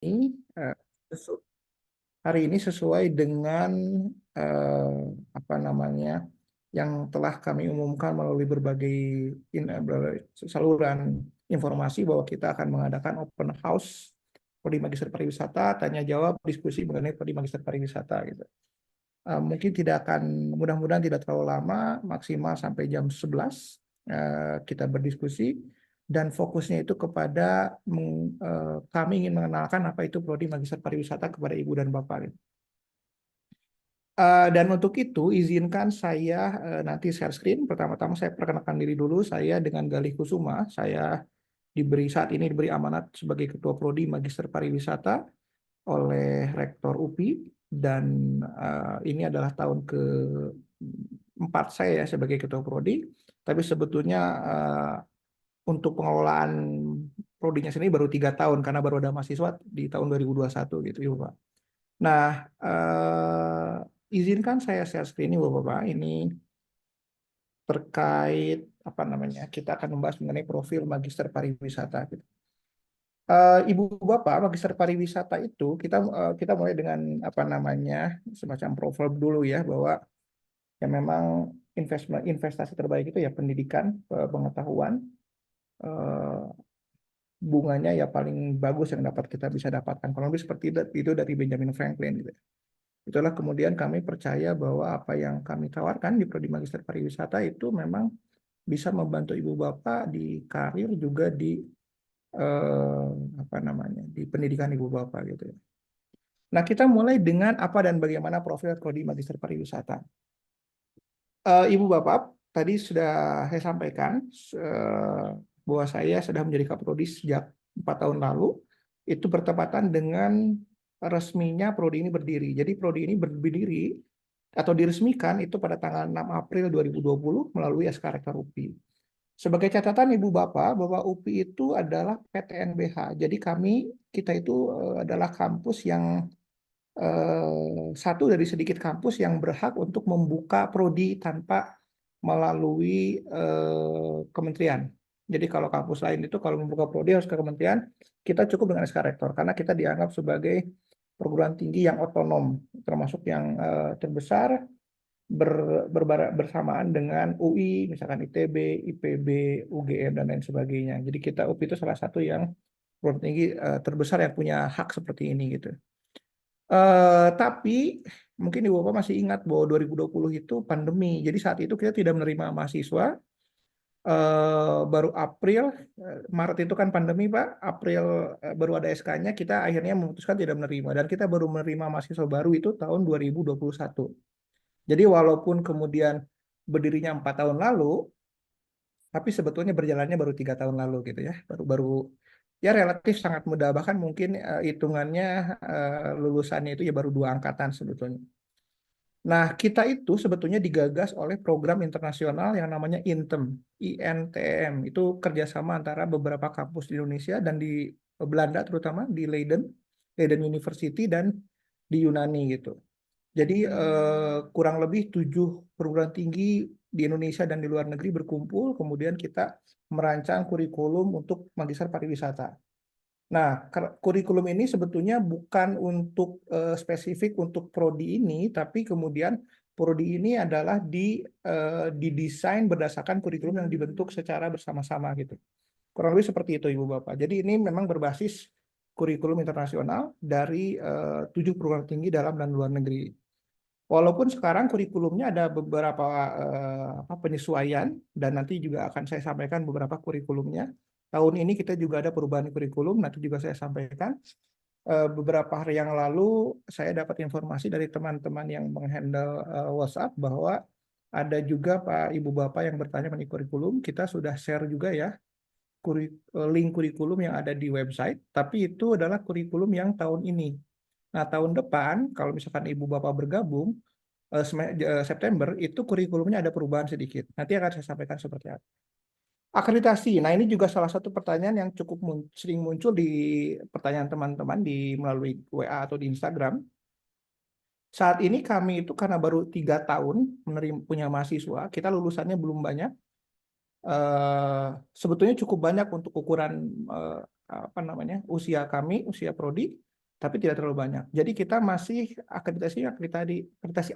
eh, sesu- hari ini sesuai dengan eh, apa namanya yang telah kami umumkan melalui berbagai saluran informasi bahwa kita akan mengadakan open house prodi magister pariwisata, tanya jawab, diskusi mengenai prodi magister pariwisata gitu. Mungkin tidak akan, mudah-mudahan tidak terlalu lama, maksimal sampai jam 11 kita berdiskusi, dan fokusnya itu kepada kami ingin mengenalkan apa itu prodi magister pariwisata kepada ibu dan bapak gitu. Dan untuk itu izinkan saya nanti share screen. Pertama-tama saya perkenalkan diri dulu. Saya dengan Galih Kusuma. Saya saat ini diberi amanat sebagai Ketua Prodi Magister Pariwisata oleh Rektor UPI, dan ini adalah tahun keempat saya ya sebagai Ketua Prodi. Tapi sebetulnya untuk pengelolaan prodinya sendiri baru 3 tahun karena baru ada mahasiswa di tahun 2021 gitu ya Pak. Nah, izinkan saya share screen ini Bapak-Bapak. Ini terkait apa namanya? Kita akan membahas mengenai profil Magister Pariwisata gitu. Ibu Bapak, Magister Pariwisata itu kita mulai dengan apa namanya? Semacam profil dulu ya, bahwa ya memang investasi terbaik itu ya pendidikan, pengetahuan, eh, bunganya ya paling bagus yang dapat kita bisa dapatkan. Kalau lebih seperti itu dari Benjamin Franklin gitu. Itulah kemudian kami percaya bahwa apa yang kami tawarkan di Prodi Magister Pariwisata itu memang bisa membantu ibu bapak di karir, juga di eh, apa namanya, di pendidikan ibu bapak gitu ya. Nah, kita mulai dengan apa dan bagaimana profil Prodi Magister Pariwisata. Ibu bapak, tadi sudah saya sampaikan eh, bahwa saya sudah menjadi Kaprodi sejak 4 tahun lalu. Itu bertepatan dengan resminya Prodi ini berdiri. Jadi Prodi ini berdiri atau diresmikan itu pada tanggal 6 April 2020 melalui SK Rektor UPI. Sebagai catatan Ibu Bapak, bahwa UPI itu adalah PTNBH. Jadi kita itu adalah kampus yang satu dari sedikit kampus yang berhak untuk membuka prodi tanpa melalui kementerian. Jadi kalau kampus lain itu kalau membuka prodi harus ke kementerian, kita cukup dengan SK Rektor karena kita dianggap sebagai perguruan tinggi yang otonom, termasuk yang terbesar, bersamaan dengan UI, misalkan ITB, IPB, UGM, dan lain sebagainya. Jadi kita UPI itu salah satu yang perguruan tinggi terbesar yang punya hak seperti ini gitu. Tapi mungkin Ibu Bapak masih ingat bahwa 2020 itu pandemi. Jadi saat itu kita tidak menerima mahasiswa. Baru April, Maret itu kan pandemi Pak. April baru ada SK-nya. Kita akhirnya memutuskan tidak menerima. Dan kita baru menerima mahasiswa baru itu tahun 2021. Jadi walaupun kemudian berdirinya 4 tahun lalu, tapi sebetulnya berjalannya baru 3 tahun lalu gitu ya. Baru-baru ya relatif sangat mudah. Bahkan mungkin hitungannya lulusannya itu ya baru 2 angkatan sebetulnya. Nah, kita itu sebetulnya digagas oleh program internasional yang namanya INTEM, INTM. Itu kerjasama antara beberapa kampus di Indonesia dan di Belanda, terutama di Leiden University, dan di Yunani gitu. Jadi kurang lebih 7 perguruan tinggi di Indonesia dan di luar negeri berkumpul, kemudian kita merancang kurikulum untuk magister pariwisata. Nah, kurikulum ini sebetulnya bukan untuk spesifik untuk prodi ini, tapi kemudian prodi ini adalah didesain berdasarkan kurikulum yang dibentuk secara bersama-sama gitu. Kurang lebih seperti itu, Ibu Bapak. Jadi ini memang berbasis kurikulum internasional dari 7 perguruan tinggi dalam dan luar negeri. Walaupun sekarang kurikulumnya ada beberapa penyesuaian, dan nanti juga akan saya sampaikan beberapa kurikulumnya. Tahun ini kita juga ada perubahan kurikulum, nanti juga saya sampaikan. Beberapa hari yang lalu saya dapat informasi dari teman-teman yang menghandle WhatsApp bahwa ada juga Pak Ibu Bapak yang bertanya mengenai kurikulum. Kita sudah share juga ya link kurikulum yang ada di website, tapi itu adalah kurikulum yang tahun ini. Nah, tahun depan kalau misalkan Ibu Bapak bergabung, September itu kurikulumnya ada perubahan sedikit. Nanti akan saya sampaikan seperti apa. Akreditasi. Nah, ini juga salah satu pertanyaan yang cukup sering muncul di pertanyaan teman-teman di melalui WA atau di Instagram. Saat ini kami itu karena baru 3 tahun menerima punya mahasiswa, kita lulusannya belum banyak. Eh, Sebetulnya cukup banyak untuk ukuran apa namanya usia kami, usia prodi. tapi tidak terlalu banyak. Jadi kita masih akreditasi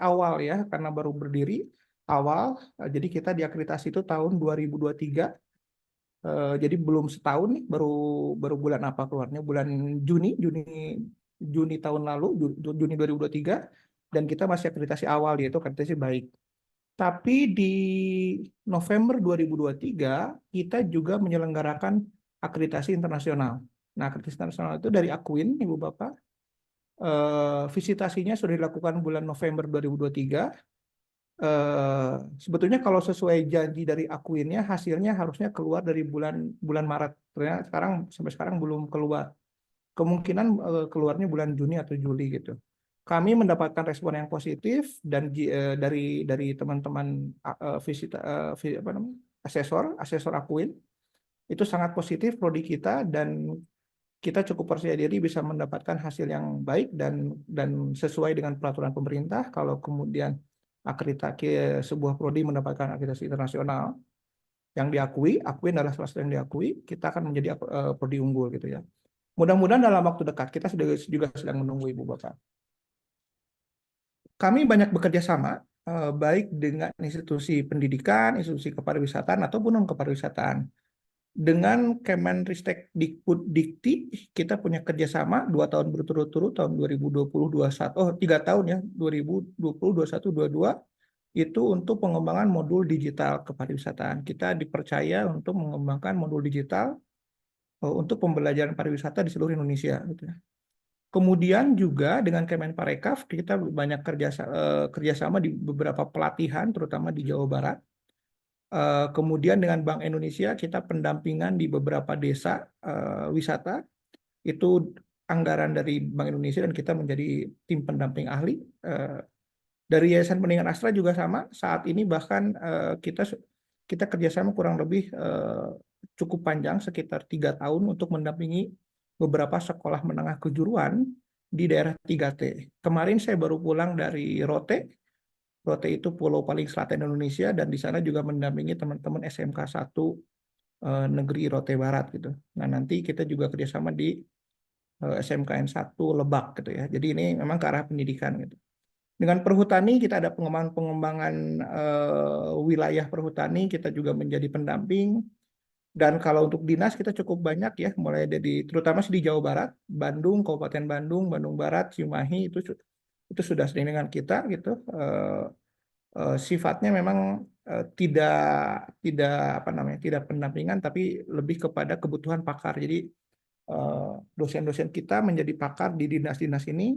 awal ya, karena baru berdiri awal. Jadi kita diakreditasi itu tahun 2023. Jadi belum setahun nih, baru bulan apa keluarnya? Bulan Juni tahun lalu, Juni 2023, dan kita masih akreditasi awal, yaitu akreditasi baik. Tapi di November 2023 kita juga menyelenggarakan akreditasi internasional. Nah, akreditasi internasional itu dari Akuin, Ibu Bapak. Visitasinya sudah dilakukan bulan November 2023. Sebetulnya kalau sesuai janji dari Akuinnya, hasilnya harusnya keluar dari bulan Maret. Ternyata sampai sekarang belum keluar. Kemungkinan keluarnya bulan Juni atau Juli gitu. Kami mendapatkan respon yang positif dan dari teman-teman asesor Akuin itu sangat positif prodi kita, dan kita cukup percaya diri bisa mendapatkan hasil yang baik dan sesuai dengan peraturan pemerintah. Kalau kemudian akreditasi sebuah prodi mendapatkan akreditasi internasional yang diakui, Akuin adalah salah satu yang diakui, kita akan menjadi prodi unggul gitu ya. Mudah-mudahan dalam waktu dekat, kita juga sedang menunggu Ibu Bapak. Kami banyak bekerja sama, baik dengan institusi pendidikan, institusi kepariwisataan, ataupun non-kepariwisataan. Dengan Kemenristek Dikti, kita punya kerjasama 2 tahun berturut-turut, tahun 2020-2021, 3 tahun ya, 2020, 2021, 2022, itu untuk pengembangan modul digital kepariwisataan. Kita dipercaya untuk mengembangkan modul digital untuk pembelajaran pariwisata di seluruh Indonesia. Gitu ya. Kemudian juga dengan Kemenparekraf, kita banyak kerjasama di beberapa pelatihan, terutama di Jawa Barat. Kemudian dengan Bank Indonesia kita pendampingan di beberapa desa wisata, itu anggaran dari Bank Indonesia dan kita menjadi tim pendamping ahli. Dari Yayasan Pendidikan Astra juga sama, saat ini bahkan kita kerjasama kurang lebih cukup panjang, sekitar 3 tahun untuk mendampingi beberapa sekolah menengah kejuruan di daerah 3T. Kemarin saya baru pulang dari Rote. Rote itu pulau paling selatan Indonesia, dan di sana juga mendampingi teman-teman SMK 1 Negeri Rote Barat gitu. Nah, nanti kita juga kerjasama di SMKN 1 Lebak gitu ya. Jadi ini memang ke arah pendidikan gitu. Dengan perhutani kita ada pengembangan wilayah perhutani, kita juga menjadi pendamping. Dan kalau untuk dinas kita cukup banyak ya, mulai dari terutama di Jawa Barat, Bandung, Kabupaten Bandung, Bandung Barat, Cimahi, itu sudah sering dengan kita gitu. Sifatnya memang tidak pendampingan, tapi lebih kepada kebutuhan pakar. Jadi dosen-dosen kita menjadi pakar di dinas-dinas ini,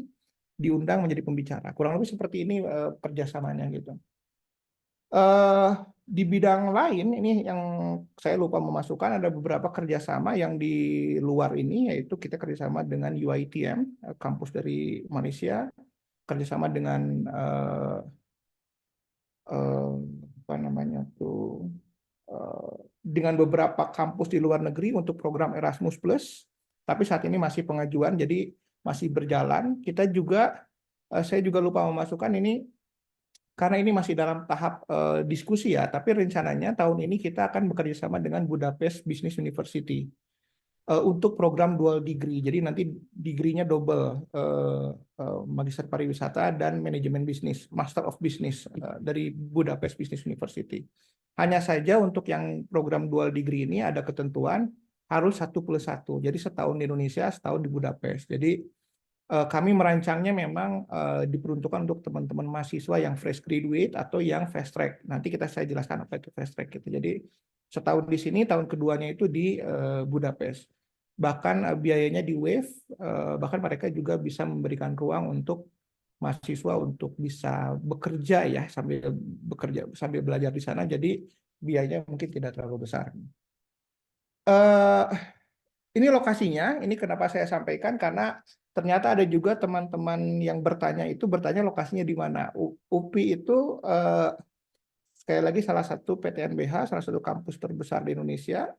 diundang menjadi pembicara. Kurang lebih seperti ini kerjasamanya gitu. Di bidang lain ini yang saya lupa memasukkan, ada beberapa kerjasama yang di luar ini, yaitu kita kerjasama dengan UiTM, kampus dari Malaysia, kerjasama dengan dengan beberapa kampus di luar negeri untuk program Erasmus Plus, tapi saat ini masih pengajuan, jadi masih berjalan. Saya juga lupa memasukkan ini, karena ini masih dalam tahap diskusi ya, tapi rencananya tahun ini kita akan bekerja sama dengan Budapest Business University untuk program dual degree. Jadi nanti degree-nya double, Magister Pariwisata dan Manajemen Bisnis, Master of Business dari Budapest Business University. Hanya saja untuk yang program dual degree ini ada ketentuan harus 1+1. Jadi setahun di Indonesia, setahun di Budapest. Jadi kami merancangnya memang diperuntukkan untuk teman-teman mahasiswa yang fresh graduate atau yang fast track. Nanti saya jelaskan apa itu fast track gitu. Jadi setahun di sini, tahun keduanya itu di Budapest. Bahkan biayanya di waive, bahkan mereka juga bisa memberikan ruang untuk mahasiswa untuk bisa bekerja ya, sambil belajar di sana. Jadi biayanya mungkin tidak terlalu besar. Ini lokasinya, ini kenapa saya sampaikan, karena ternyata ada juga teman-teman yang bertanya lokasinya di mana. UPI itu sekali lagi salah satu PTNBH, salah satu kampus terbesar di Indonesia.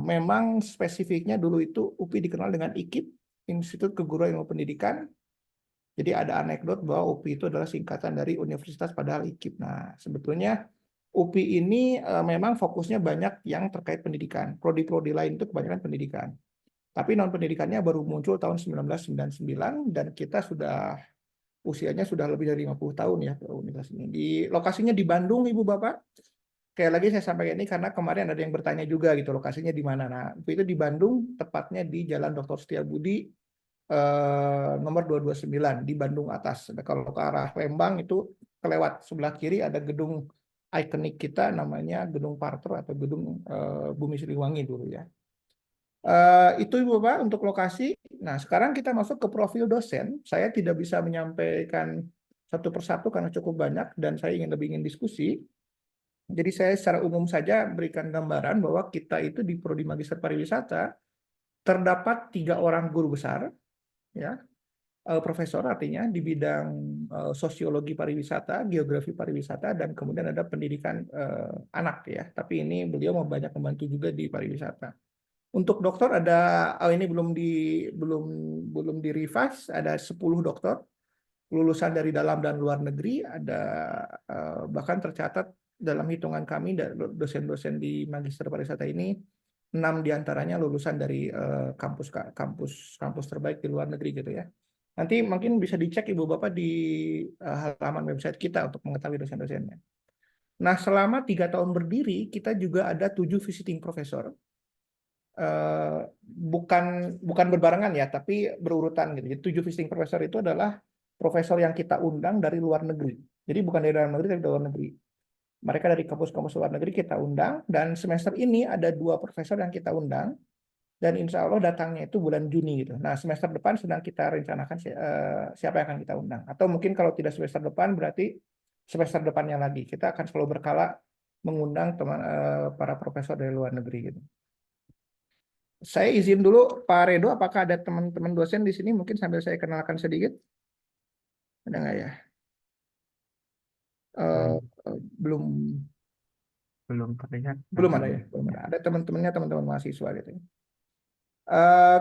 Memang spesifiknya dulu itu UPI dikenal dengan IKIP, Institut Keguruan Ilmu Pendidikan. Jadi ada anekdot bahwa UPI itu adalah singkatan dari Universitas padahal IKIP. Nah, sebetulnya UPI ini memang fokusnya banyak yang terkait pendidikan. Prodi-prodi lain itu kebanyakan pendidikan. Tapi non-pendidikannya baru muncul tahun 1999 dan kita usianya sudah lebih dari 50 tahun ya universitas ini. Lokasinya di Bandung, Ibu Bapak. Kayak lagi saya sampaikan ini karena kemarin ada yang bertanya juga gitu lokasinya di mana. Nah, itu di Bandung, tepatnya di Jalan Dr. Setiabudi nomor 229 di Bandung atas. Nah, kalau ke arah Lembang itu kelewat sebelah kiri ada gedung ikonik kita namanya Gedung Parter atau Gedung Bumi Siliwangi dulu ya. Itu Ibu Bapak untuk lokasi. Nah, sekarang kita masuk ke profil dosen. Saya tidak bisa menyampaikan satu persatu karena cukup banyak dan saya lebih ingin diskusi. Jadi saya secara umum saja berikan gambaran bahwa kita itu di Prodi Magister Pariwisata terdapat 3 orang guru besar, ya, profesor artinya di bidang sosiologi pariwisata, geografi pariwisata, dan kemudian ada pendidikan anak ya. Tapi ini beliau banyak membantu juga di pariwisata. Untuk dokter ada ini belum di revise, ada 10 dokter lulusan dari dalam dan luar negeri, ada bahkan tercatat dalam hitungan kami dosen-dosen di Magister Pariwisata ini 6 diantaranya lulusan dari kampus terbaik di luar negeri gitu ya. Nanti mungkin bisa dicek Ibu Bapak di halaman website kita untuk mengetahui dosen-dosennya. Nah, selama 3 tahun berdiri kita juga ada 7 visiting professor. Bukan berbarengan ya, tapi berurutan gitu. Jadi 7 visiting professor itu adalah profesor yang kita undang dari luar negeri. Jadi bukan dari dalam negeri, tapi dari luar negeri. Mereka dari kampus-kampus luar negeri kita undang, dan semester ini ada 2 profesor yang kita undang, dan insya Allah datangnya itu bulan Juni gitu. Nah, semester depan sedang kita rencanakan siapa yang akan kita undang. Atau mungkin kalau tidak semester depan, berarti semester depannya lagi. Kita akan selalu berkala mengundang para profesor dari luar negeri gitu. Saya izin dulu Pak Redo, apakah ada teman-teman dosen di sini? Mungkin sambil saya kenalkan sedikit. Ada nggak ya? Belum terlihat. belum ada ya, belum ada. Ada teman-temannya, teman-teman mahasiswa gitu.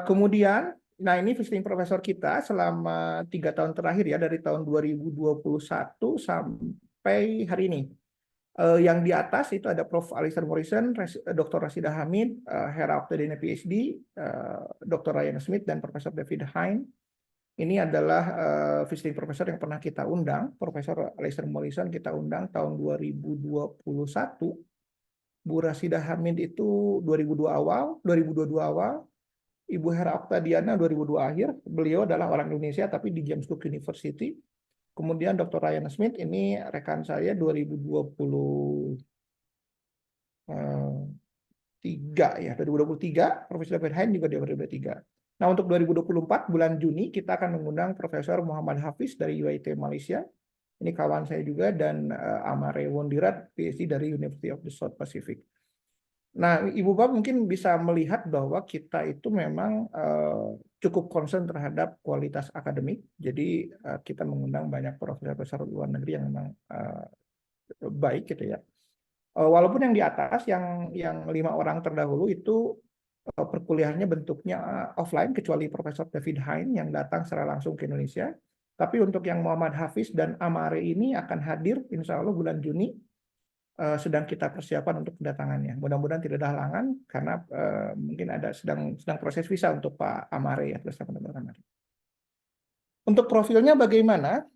Kemudian, nah ini visiting profesor kita selama 3 tahun terakhir ya, dari tahun 2021 sampai hari ini. Yang di atas itu ada Prof. Alistair Morrison, Dr. Rasidah Hamid, Hera Oktadina PhD, Dr. Ryan Smith, dan Profesor David Hein. Ini adalah visiting professor yang pernah kita undang. Profesor Alistair Morrison kita undang tahun 2021. Bu Rasidah Hamid itu 2022 awal. Ibu Hera Oktadiana 2002 akhir. Beliau adalah orang Indonesia tapi di James Cook University. Kemudian Dr. Ryan Smith ini rekan saya 2023 ya, 2023. Profesor David Hein juga 2023. Nah, untuk 2024 bulan Juni kita akan mengundang Profesor Muhammad Hafiz dari UIT Malaysia. Ini kawan saya juga, dan Amare Wondirat PhD dari University of the South Pacific. Nah, Ibu Bapak mungkin bisa melihat bahwa kita itu memang cukup concern terhadap kualitas akademik. Jadi kita mengundang banyak profesor-profesor luar negeri yang memang baik gitu ya. Walaupun yang di atas, yang 5 orang terdahulu itu perkuliahannya bentuknya offline, kecuali Profesor David Hein yang datang secara langsung ke Indonesia. Tapi untuk yang Muhammad Hafiz dan Amare ini akan hadir insya Allah bulan Juni. Sedang kita persiapan untuk kedatangannya. Mudah-mudahan tidak ada halangan karena mungkin ada sedang proses visa untuk Pak Amare ya, teman-teman Amare. Untuk profilnya bagaimana?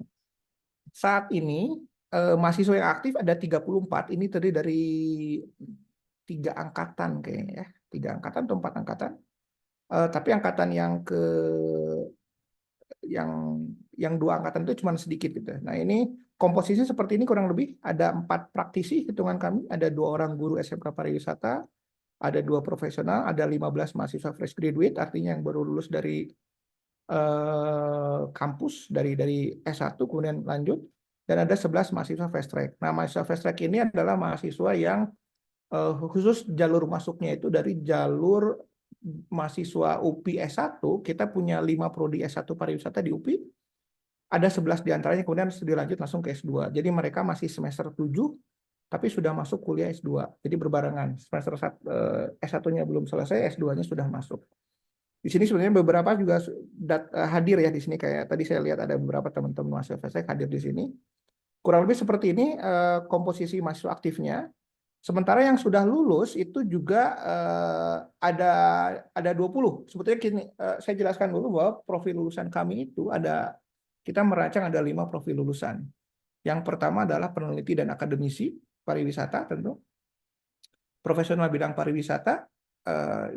Saat ini mahasiswa yang aktif ada 34. Ini terdiri dari 3 angkatan kayaknya ya, 3 angkatan atau 4 angkatan. Tapi angkatan yang 2 angkatan itu cuma sedikit gitu. Nah, ini komposisi seperti ini kurang lebih. Ada 4 praktisi hitungan kami, ada 2 orang guru SMK Pariwisata, ada 2 profesional, ada 15 mahasiswa fresh graduate, artinya yang baru lulus dari kampus, dari S1 kemudian lanjut, dan ada 11 mahasiswa fast track. Nah, mahasiswa fast track ini adalah mahasiswa yang khusus jalur masuknya itu dari jalur mahasiswa UPI S1, kita punya 5 prodi S1 pariwisata di UPI, ada 11 diantaranya kemudian dilanjut langsung ke S2. Jadi mereka masih semester 7, tapi sudah masuk kuliah S2. Jadi berbarengan, semester S1-nya belum selesai, S2-nya sudah masuk. Di sini sebenarnya beberapa juga hadir ya di sini, kayak tadi saya lihat ada beberapa teman-teman mahasiswa saya hadir di sini. Kurang lebih seperti ini komposisi mahasiswa aktifnya. Sementara yang sudah lulus itu juga ada 20. Sebetulnya gini, saya jelaskan dulu bahwa profil lulusan kami itu kita merancang ada 5 profil lulusan. Yang pertama adalah peneliti dan akademisi pariwisata tentu. Profesional bidang pariwisata,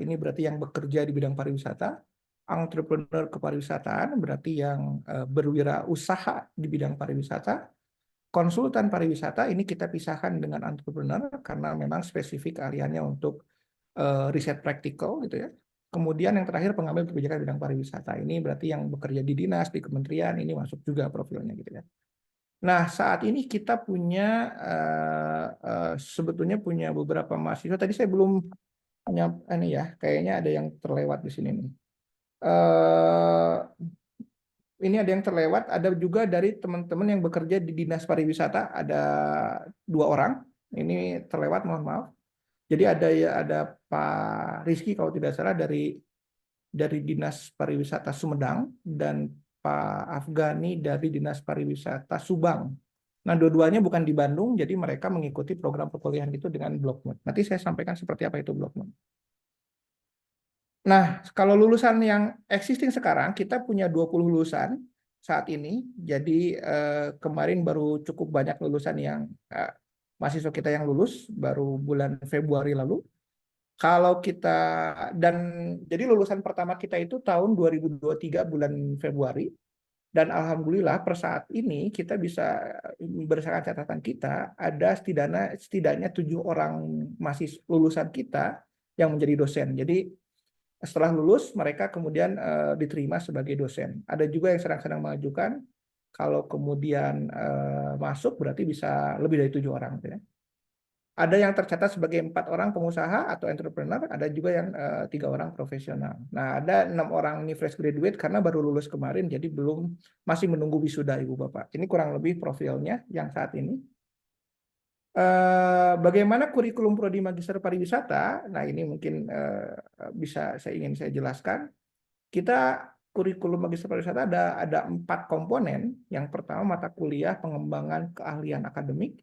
ini berarti yang bekerja di bidang pariwisata. Entrepreneur kepariwisataan berarti yang berwirausaha di bidang pariwisata. Konsultan pariwisata ini kita pisahkan dengan entrepreneur karena memang spesifik keahliannya untuk riset praktikal gitu ya. Kemudian yang terakhir pengambil kebijakan bidang pariwisata. Ini berarti yang bekerja di dinas, di kementerian, ini masuk juga profilnya gitu ya. Nah, saat ini kita punya sebetulnya punya beberapa mahasiswa. Tadi saya belum ini ya, kayaknya ada yang terlewat di sini nih. Ini ada yang terlewat, ada juga dari teman-teman yang bekerja di Dinas Pariwisata, ada 2 orang. Ini terlewat, mohon maaf. Jadi ada Pak Rizky kalau tidak salah dari Dinas Pariwisata Sumedang dan Pak Afgani dari Dinas Pariwisata Subang. Nah, dua-duanya bukan di Bandung, jadi mereka mengikuti program perkuliahan itu dengan Blokmed. Nanti saya sampaikan seperti apa itu Blokmed. Nah, kalau lulusan yang existing sekarang, kita punya 20 lulusan saat ini. Jadi kemarin baru cukup banyak lulusan yang mahasiswa kita yang lulus, baru bulan Februari lalu. Kalau kita, dan jadi lulusan pertama kita itu tahun 2023 bulan Februari. Dan alhamdulillah per saat ini kita bisa, berdasarkan catatan kita, ada setidaknya 7 orang mahasiswa lulusan kita yang menjadi dosen. Jadi setelah lulus mereka kemudian diterima sebagai dosen. Ada juga yang sedang mengajukan, kalau kemudian masuk berarti bisa lebih dari 7 orang. Ya. Ada yang tercatat sebagai 4 orang pengusaha atau entrepreneur, ada juga yang 3 orang profesional. Nah, ada 6 orang ini fresh graduate karena baru lulus kemarin, jadi masih menunggu wisuda Ibu Bapak. Ini kurang lebih profilnya yang saat ini. Bagaimana kurikulum prodi Magister Pariwisata? Nah, ini mungkin bisa ingin saya jelaskan. Kita kurikulum Magister Pariwisata ada 4 komponen. Yang pertama mata kuliah pengembangan keahlian akademik.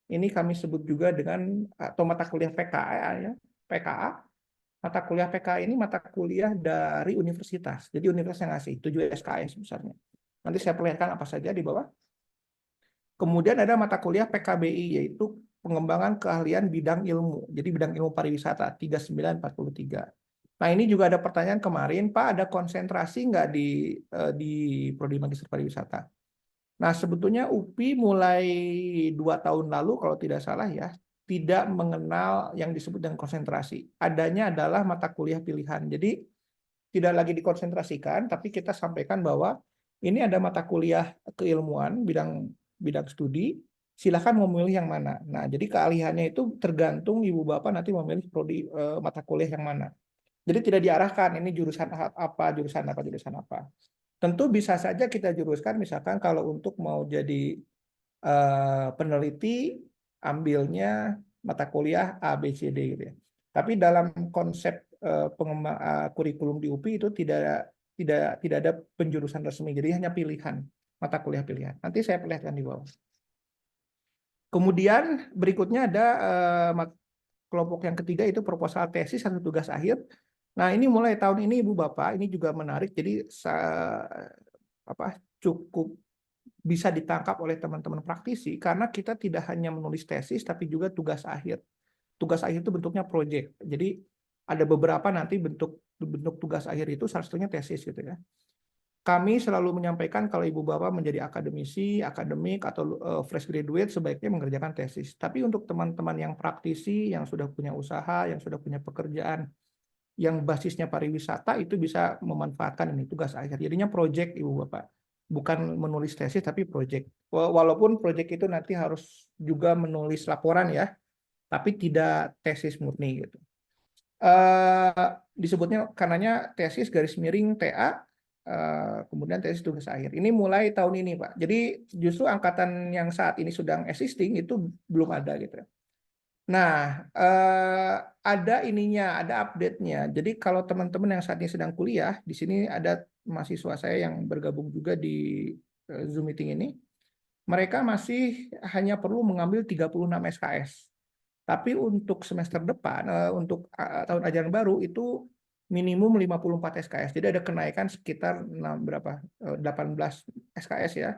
Ini kami sebut juga dengan atau mata kuliah PKA ya, PKA. Mata kuliah PKA ini mata kuliah dari universitas. Jadi universitas yang ngasih 7 SKS besarnya. Nanti saya perlihatkan apa saja di bawah. Kemudian ada mata kuliah PKBI, yaitu pengembangan keahlian bidang ilmu. Jadi bidang ilmu pariwisata, 3943. Nah, ini juga ada pertanyaan kemarin, Pak, ada konsentrasi nggak di Prodi Magister Pariwisata? Nah, sebetulnya UPI mulai 2 tahun lalu, kalau tidak salah ya, tidak mengenal yang disebut dengan konsentrasi. Adanya adalah mata kuliah pilihan. Jadi, tidak lagi dikonsentrasikan, tapi kita sampaikan bahwa ini ada mata kuliah keilmuan, bidang studi, silakan memilih yang mana. Nah, jadi keahliannya itu tergantung Ibu Bapak nanti memilih prodi mata kuliah yang mana. Jadi tidak diarahkan ini jurusan apa, jurusan apa, jurusan apa. Tentu bisa saja kita juruskan misalkan kalau untuk mau jadi peneliti ambilnya mata kuliah A, B, C, D gitu ya. Tapi dalam konsep kurikulum di UPI itu tidak ada penjurusan resmi, jadi hanya pilihan, mata kuliah pilihan. Nanti saya perlihatkan di bawah. Kemudian berikutnya ada kelompok yang ketiga itu proposal tesis atau tugas akhir. Nah, ini mulai tahun ini Ibu Bapak, ini juga menarik, jadi cukup bisa ditangkap oleh teman-teman praktisi karena kita tidak hanya menulis tesis tapi juga tugas akhir. Tugas akhir itu bentuknya proyek. Jadi ada beberapa nanti bentuk tugas akhir itu salah satunya tesis gitu ya. Kami selalu menyampaikan kalau Ibu Bapak menjadi akademisi, akademik atau fresh graduate sebaiknya mengerjakan tesis. Tapi untuk teman-teman yang praktisi, yang sudah punya usaha, yang sudah punya pekerjaan, yang basisnya pariwisata itu bisa memanfaatkan ini tugas akhir. Jadinya proyek Ibu Bapak. Bukan menulis tesis tapi proyek. Walaupun proyek itu nanti harus juga menulis laporan ya, tapi tidak tesis murni gitu. Disebutnya karenanya tesis garis miring TA, kemudian tesis tugas akhir. Ini mulai tahun ini, Pak. Jadi justru angkatan yang saat ini sedang existing itu belum ada gitu. Nah, ada ininya, ada update-nya. Jadi kalau teman-teman yang saat ini sedang kuliah, di sini ada mahasiswa saya yang bergabung juga di Zoom meeting ini. Mereka masih hanya perlu mengambil 36 SKS. Tapi untuk semester depan, untuk tahun ajaran baru itu minimum 54 SKS. Jadi ada kenaikan sekitar 18 SKS ya.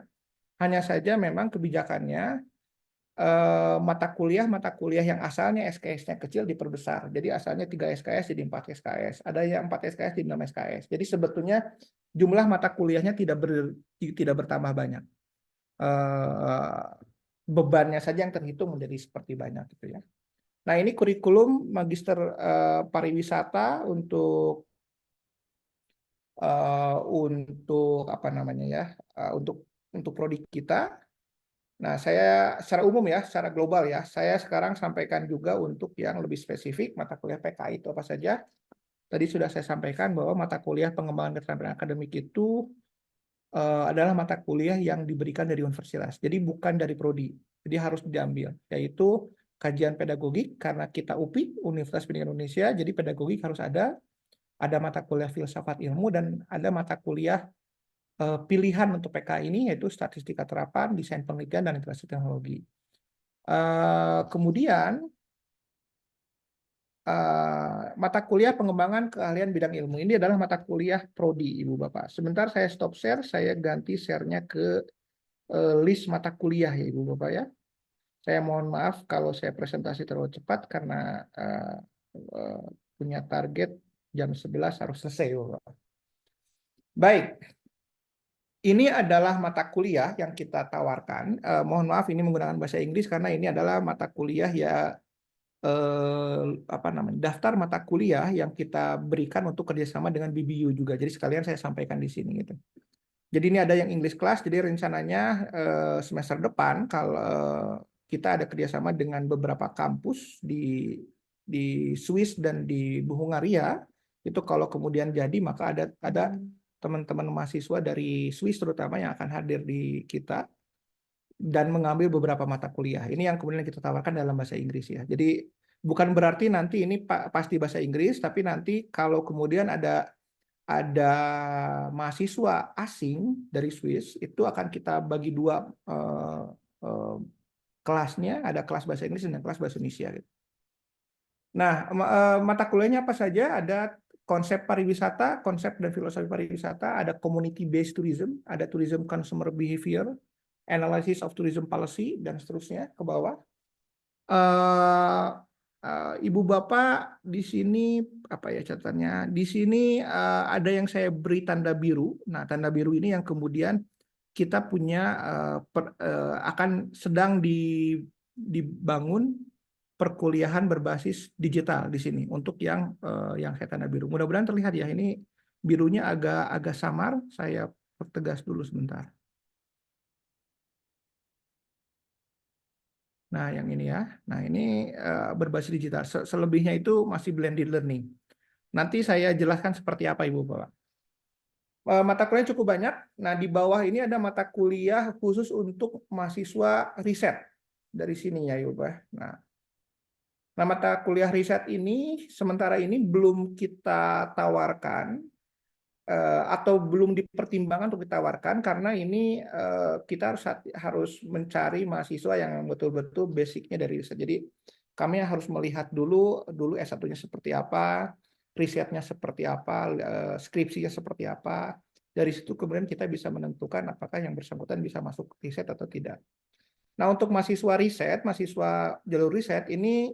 Hanya saja memang kebijakannya mata kuliah yang asalnya SKS-nya kecil diperbesar. Jadi asalnya 3 SKS jadi 4 SKS. Ada yang 4 SKS jadi 6 SKS. Jadi sebetulnya jumlah mata kuliahnya tidak bertambah banyak. Bebannya saja yang terhitung menjadi seperti banyak gitu ya. Nah, ini kurikulum Magister Pariwisata untuk apa namanya ya? Untuk prodi kita. Nah, saya secara umum ya, secara global ya, saya sekarang sampaikan juga untuk yang lebih spesifik mata kuliah PKI itu apa saja. Tadi sudah saya sampaikan bahwa mata kuliah pengembangan keterampilan akademik itu adalah mata kuliah yang diberikan dari universitas. Jadi bukan dari prodi. Jadi harus diambil, yaitu kajian pedagogik karena kita UPI, Universitas Pendidikan Indonesia, jadi pedagogik harus ada mata kuliah filsafat ilmu dan ada mata kuliah pilihan untuk PK ini yaitu statistika terapan, desain penelitian dan integrasi teknologi. Kemudian mata kuliah pengembangan keahlian bidang ilmu ini adalah mata kuliah prodi, Ibu Bapak. Sebentar saya stop share, saya ganti share-nya ke list mata kuliah ya Ibu Bapak ya. Saya mohon maaf kalau saya presentasi terlalu cepat karena punya target jam 11 harus selesai Ibu Bapak. Baik, ini adalah mata kuliah yang kita tawarkan. Mohon maaf ini menggunakan bahasa Inggris karena ini adalah mata kuliah ya apa namanya daftar mata kuliah yang kita berikan untuk kerjasama dengan BBU juga. Jadi sekalian saya sampaikan di sini gitu. Jadi ini ada yang English class. Jadi rencananya semester depan kalau kita ada kerjasama dengan beberapa kampus di Swiss dan di Hungaria. Itu kalau kemudian jadi maka ada teman-teman mahasiswa dari Swiss terutama yang akan hadir di kita dan mengambil beberapa mata kuliah. Ini yang kemudian kita tawarkan dalam bahasa Inggris ya. Jadi bukan berarti nanti ini pasti bahasa Inggris, tapi nanti kalau kemudian ada mahasiswa asing dari Swiss itu akan kita bagi dua kelasnya, ada kelas bahasa Inggris dan kelas bahasa Indonesia. Gitu. Nah, mata kuliahnya apa saja? Ada konsep pariwisata, konsep dan filosofi pariwisata, ada community based tourism, ada tourism consumer behavior, analysis of tourism policy dan seterusnya ke bawah. Ibu Bapak di sini apa ya catatannya? Di sini ada yang saya beri tanda biru. Nah, tanda biru ini yang kemudian kita punya akan sedang dibangun perkuliahan berbasis digital di sini untuk yang saya tanda biru. Mudah-mudahan terlihat ya. Ini birunya agak samar. Saya pertegas dulu sebentar. Nah, yang ini ya. Nah, ini berbasis digital. Selebihnya itu masih blended learning. Nanti saya jelaskan seperti apa, Ibu Bapak. Mata kuliah cukup banyak. Nah, di bawah ini ada mata kuliah khusus untuk mahasiswa riset. Dari sini ya, Ibu Bapak. Nah, mata kuliah riset ini sementara ini belum kita tawarkan atau belum dipertimbangkan untuk ditawarkan karena ini kita harus mencari mahasiswa yang betul-betul basicnya dari riset. Jadi kami harus melihat dulu S1-nya seperti apa, risetnya seperti apa, skripsinya seperti apa. Dari situ kemudian kita bisa menentukan apakah yang bersangkutan bisa masuk riset atau tidak. Nah, untuk mahasiswa riset, mahasiswa jalur riset ini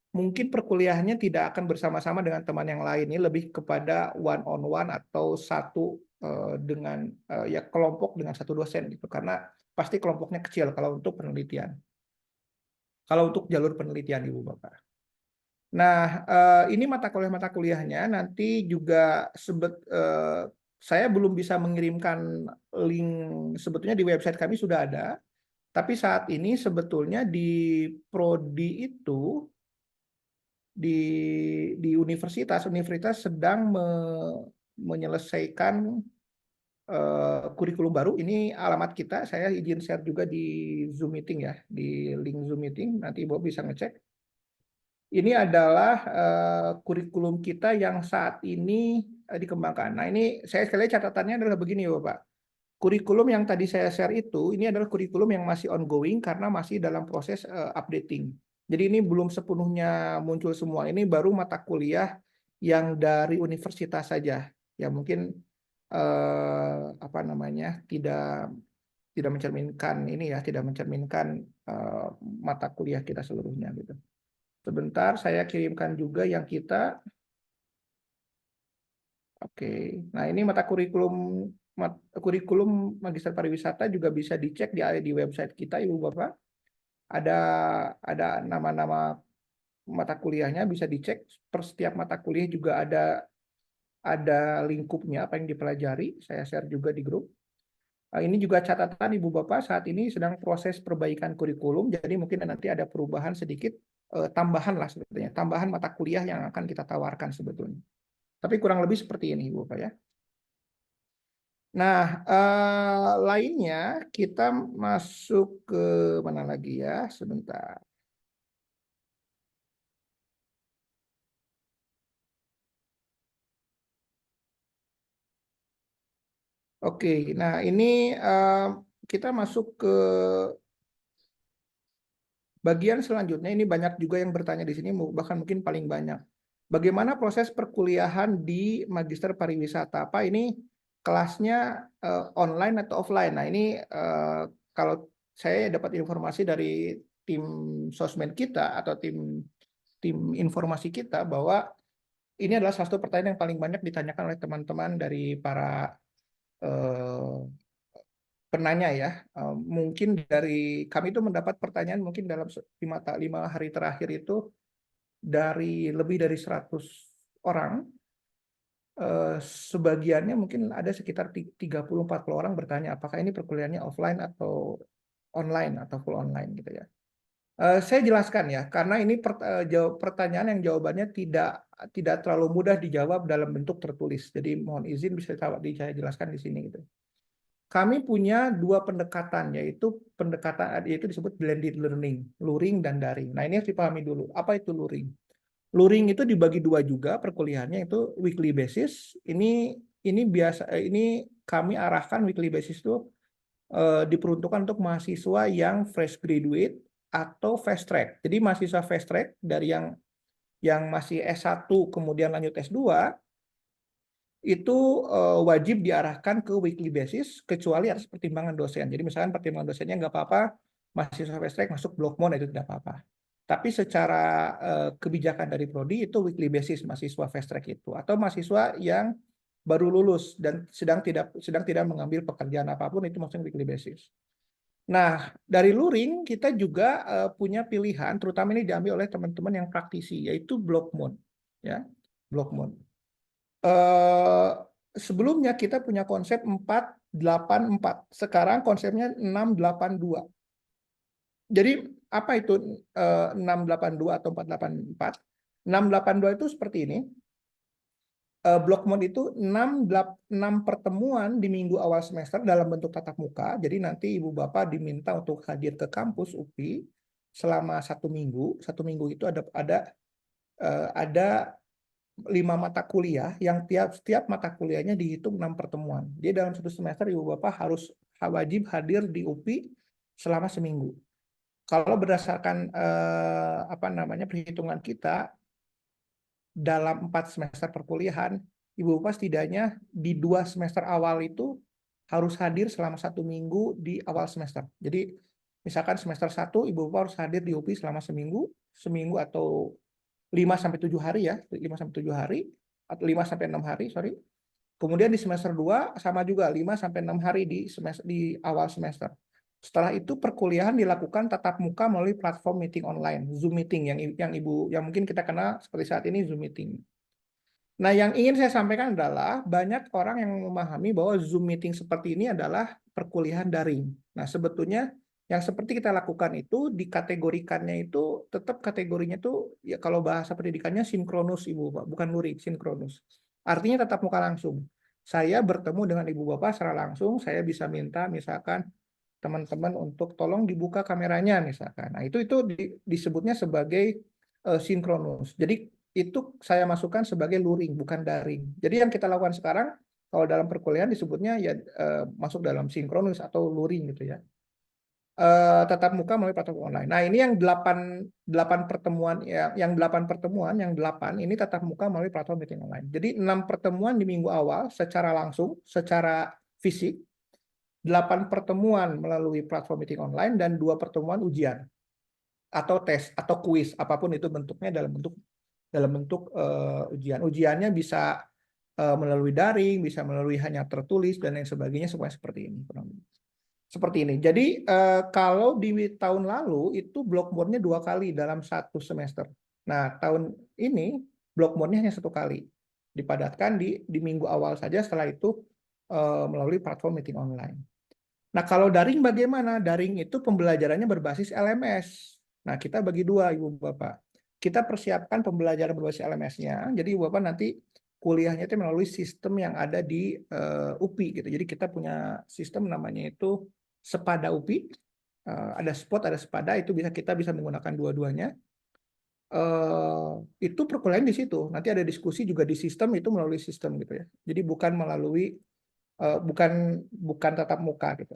mungkin perkuliahannya tidak akan bersama-sama dengan teman yang lain. Ini lebih kepada one on one atau satu dengan ya kelompok dengan satu dosen gitu. Karena pasti kelompoknya kecil kalau untuk penelitian. Kalau untuk jalur penelitian Ibu Bapak. Nah, ini mata kuliahnya nanti juga saya belum bisa mengirimkan link sebetulnya di website kami sudah ada. Tapi saat ini sebetulnya di prodi itu di universitas sedang menyelesaikan kurikulum baru. Ini alamat kita, saya izin share juga di Zoom meeting ya, di link Zoom meeting, nanti Ibu bisa ngecek. Ini adalah kurikulum kita yang saat ini dikembangkan. Nah, ini saya sekali catatannya adalah begini Bapak. Kurikulum yang tadi saya share itu, ini adalah kurikulum yang masih ongoing karena masih dalam proses updating. Jadi ini belum sepenuhnya muncul semua. Ini baru mata kuliah yang dari universitas saja. Ya mungkin apa namanya tidak mencerminkan ini ya, tidak mencerminkan mata kuliah kita seluruhnya gitu. Sebentar, saya kirimkan juga yang kita. Oke, nah ini mata kurikulum Magister Pariwisata juga bisa dicek di website kita, Ibu Bapak. Ada nama-nama mata kuliahnya bisa dicek. Per setiap mata kuliah juga ada lingkupnya apa yang dipelajari. Saya share juga di grup. Ini juga catatan Ibu Bapak, saat ini sedang proses perbaikan kurikulum, jadi mungkin nanti ada perubahan sedikit, tambahan lah sebetulnya, tambahan mata kuliah yang akan kita tawarkan sebetulnya. Tapi kurang lebih seperti ini Ibu Bapak ya. Nah, lainnya kita masuk ke mana lagi ya, sebentar. Oke, nah ini kita masuk ke bagian selanjutnya. Ini banyak juga yang bertanya di sini, bahkan mungkin paling banyak. Bagaimana proses perkuliahan di Magister Pariwisata? Apa ini kelasnya online atau offline? Nah ini kalau saya dapat informasi dari tim sosmed kita atau tim tim informasi kita bahwa ini adalah salah satu pertanyaan yang paling banyak ditanyakan oleh teman-teman dari para eh, penanya ya. Mungkin dari kami itu mendapat pertanyaan mungkin dalam 5 hari terakhir itu dari lebih dari 100 orang. Sebagiannya mungkin ada sekitar 30-40 orang bertanya apakah ini perkuliahannya offline atau online atau full online gitu ya. Saya jelaskan ya, karena ini pertanyaan yang jawabannya tidak terlalu mudah dijawab dalam bentuk tertulis. Jadi mohon izin bisa saya jelaskan di sini gitu. Kami punya dua pendekatan, yaitu disebut blended learning, luring dan daring. Nah, ini harus dipahami dulu. Apa itu luring? Luring itu dibagi dua juga perkuliahannya, itu weekly basis. Ini kami arahkan weekly basis itu diperuntukkan untuk mahasiswa yang fresh graduate atau fast track. Jadi mahasiswa fast track dari yang masih S1 kemudian lanjut S2 itu wajib diarahkan ke weekly basis kecuali atas pertimbangan dosen. Jadi misalkan pertimbangan dosennya nggak apa-apa, mahasiswa fast track masuk Blokmon itu tidak apa-apa. Tapi secara kebijakan dari prodi itu weekly basis mahasiswa fast track itu, atau mahasiswa yang baru lulus dan sedang tidak mengambil pekerjaan apapun itu maksudnya weekly basis. Nah, dari luring kita juga punya pilihan, terutama ini diambil oleh teman-teman yang praktisi, yaitu Blokmon, ya, Blokmon. Sebelumnya kita punya konsep 4-8-4. Sekarang konsepnya 6-8-2. Jadi apa itu 6-8-2 atau 4-8-4? 6-8-2 itu seperti ini. Block mode itu 6 pertemuan di minggu awal semester dalam bentuk tatap muka. Jadi nanti Ibu Bapak diminta untuk hadir ke kampus UPI selama 1 minggu. 1 minggu itu ada 5 mata kuliah yang setiap mata kuliahnya dihitung 6 pertemuan. Jadi dalam 1 semester Ibu Bapak harus wajib hadir di UPI selama seminggu. Kalau berdasarkan apa namanya perhitungan kita dalam 4 semester perkuliahan, Ibu Bapak setidaknya di 2 semester awal itu harus hadir selama 1 minggu di awal semester. Jadi misalkan semester 1 Ibu Bapak harus hadir di UPI selama seminggu atau 5-7 hari ya, 5-7 hari atau 5-6 hari, sorry. Kemudian di semester 2 sama juga 5-6 hari di awal semester. Setelah itu perkuliahan dilakukan tatap muka melalui platform meeting online, Zoom meeting yang mungkin kita kenal seperti saat ini Zoom meeting. Nah, yang ingin saya sampaikan adalah banyak orang yang memahami bahwa Zoom meeting seperti ini adalah perkuliahan daring. Nah, sebetulnya yang seperti kita lakukan itu dikategorikannya itu tetap kategorinya itu ya kalau bahasa pendidikannya sinkronus Ibu Bapak, bukan luring, sinkronus. Artinya tatap muka langsung. Saya bertemu dengan Ibu Bapak secara langsung, saya bisa minta misalkan teman-teman untuk tolong dibuka kameranya misalkan. Nah, itu disebutnya sebagai sinkronus. Jadi itu saya masukkan sebagai luring bukan daring. Jadi yang kita lakukan sekarang kalau dalam perkuliahan disebutnya ya masuk dalam sinkronus atau luring gitu ya. tatap muka melalui platform online. Nah, ini yang 8 pertemuan ya, yang 8 ini tatap muka melalui platform meeting online. Jadi 6 pertemuan di minggu awal secara langsung, secara fisik, 8 pertemuan melalui platform meeting online, dan 2 pertemuan ujian atau tes atau kuis, apapun itu bentuknya, dalam bentuk ujian. Ujiannya bisa melalui daring, bisa melalui hanya tertulis dan lain sebagainya, semuanya seperti ini. Seperti ini. Jadi kalau di tahun lalu itu block-boundnya 2 kali dalam 1 semester. Nah, tahun ini block-boundnya hanya 1 kali. Dipadatkan di minggu awal saja, setelah itu melalui platform meeting online. Nah, kalau daring bagaimana? Daring itu pembelajarannya berbasis LMS. Nah, kita bagi 2, Ibu Bapak. Kita persiapkan pembelajaran berbasis LMS-nya. Jadi Ibu Bapak nanti kuliahnya itu melalui sistem yang ada di UPI gitu. Jadi kita punya sistem namanya itu Sepada UPI. Ada spot, ada Sepada, itu kita bisa menggunakan dua-duanya. Itu perkuliahan di situ. Nanti ada diskusi juga di sistem, itu melalui sistem gitu ya. Jadi bukan melalui bukan tatap muka gitu.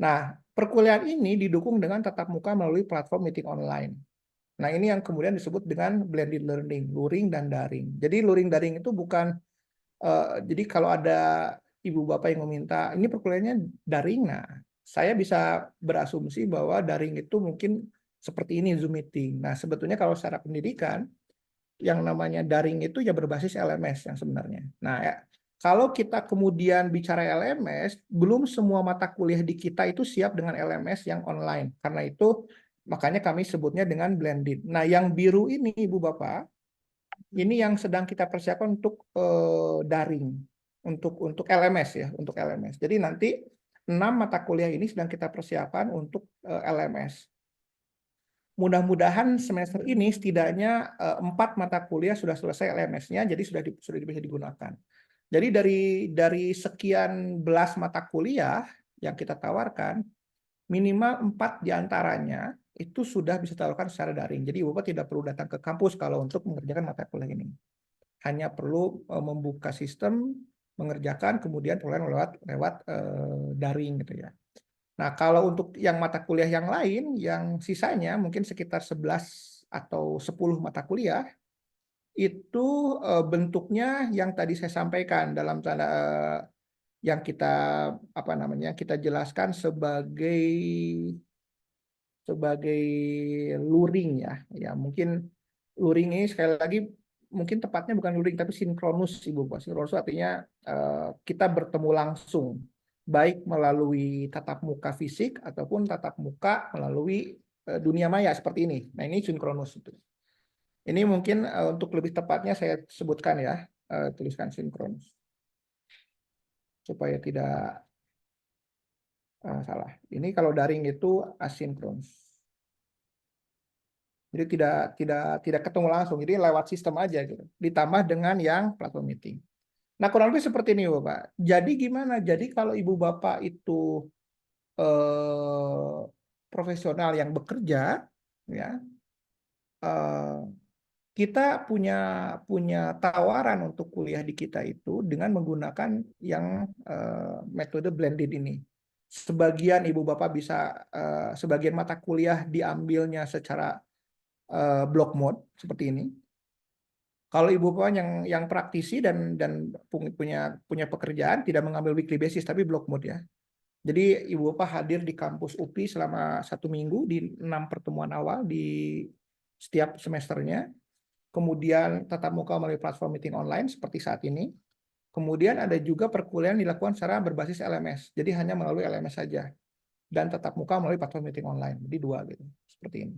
Nah, perkuliahan ini didukung dengan tatap muka melalui platform meeting online. Nah, ini yang kemudian disebut dengan blended learning, luring dan daring. Jadi luring daring itu bukan jadi kalau ada ibu bapak yang meminta ini perkuliahannya daring, nah saya bisa berasumsi bahwa daring itu mungkin seperti ini Zoom meeting. Nah, sebetulnya kalau secara pendidikan yang namanya daring itu ya berbasis LMS yang sebenarnya. Nah, ya, kalau kita kemudian bicara LMS, belum semua mata kuliah di kita itu siap dengan LMS yang online. Karena itu makanya kami sebutnya dengan blended. Nah, yang biru ini Ibu Bapak, ini yang sedang kita persiapkan untuk daring, untuk LMS ya, untuk LMS. Jadi nanti 6 mata kuliah ini sedang kita persiapkan untuk LMS. Mudah-mudahan semester ini setidaknya 4 mata kuliah sudah selesai LMS-nya, jadi sudah bisa digunakan. Jadi dari sekian belas mata kuliah yang kita tawarkan, minimal 4 diantaranya itu sudah bisa ditawarkan secara daring. Jadi Bapak tidak perlu datang ke kampus kalau untuk mengerjakan mata kuliah ini. Hanya perlu membuka sistem, mengerjakan, kemudian lewat daring gitu ya. Nah, kalau untuk yang mata kuliah yang lain, yang sisanya mungkin sekitar 11 atau 10 mata kuliah, itu bentuknya yang tadi saya sampaikan dalam tanda yang kita kita jelaskan sebagai luring ya. Ya, mungkin luring ini sekali lagi mungkin tepatnya bukan luring tapi sinkronus Ibu Bos. Sinkronus artinya kita bertemu langsung baik melalui tatap muka fisik ataupun tatap muka melalui dunia maya seperti ini. Nah, ini sinkronus itu. Ini mungkin untuk lebih tepatnya saya sebutkan ya, tuliskan sinkronus supaya tidak salah. Ini kalau daring itu asinkronus. Jadi tidak ketemu langsung, jadi lewat sistem aja gitu. Ditambah dengan yang platform meeting. Nah, kurang lebih seperti ini, Bapak. Jadi gimana? Jadi kalau Ibu Bapak itu eh, profesional yang bekerja, ya, eh, kita punya tawaran untuk kuliah di kita itu dengan menggunakan yang metode blended ini. Sebagian Ibu Bapak bisa sebagian mata kuliah diambilnya secara block mode seperti ini. Kalau Ibu Bapak yang praktisi dan punya pekerjaan tidak mengambil weekly basis tapi block mode ya. Jadi Ibu Bapak hadir di kampus UPI selama 1 minggu di 6 pertemuan awal di setiap semesternya. Kemudian tatap muka melalui platform meeting online seperti saat ini. Kemudian ada juga perkuliahan dilakukan secara berbasis LMS. Jadi hanya melalui LMS saja. Dan tatap muka melalui platform meeting online. Jadi 2 gitu. Seperti ini.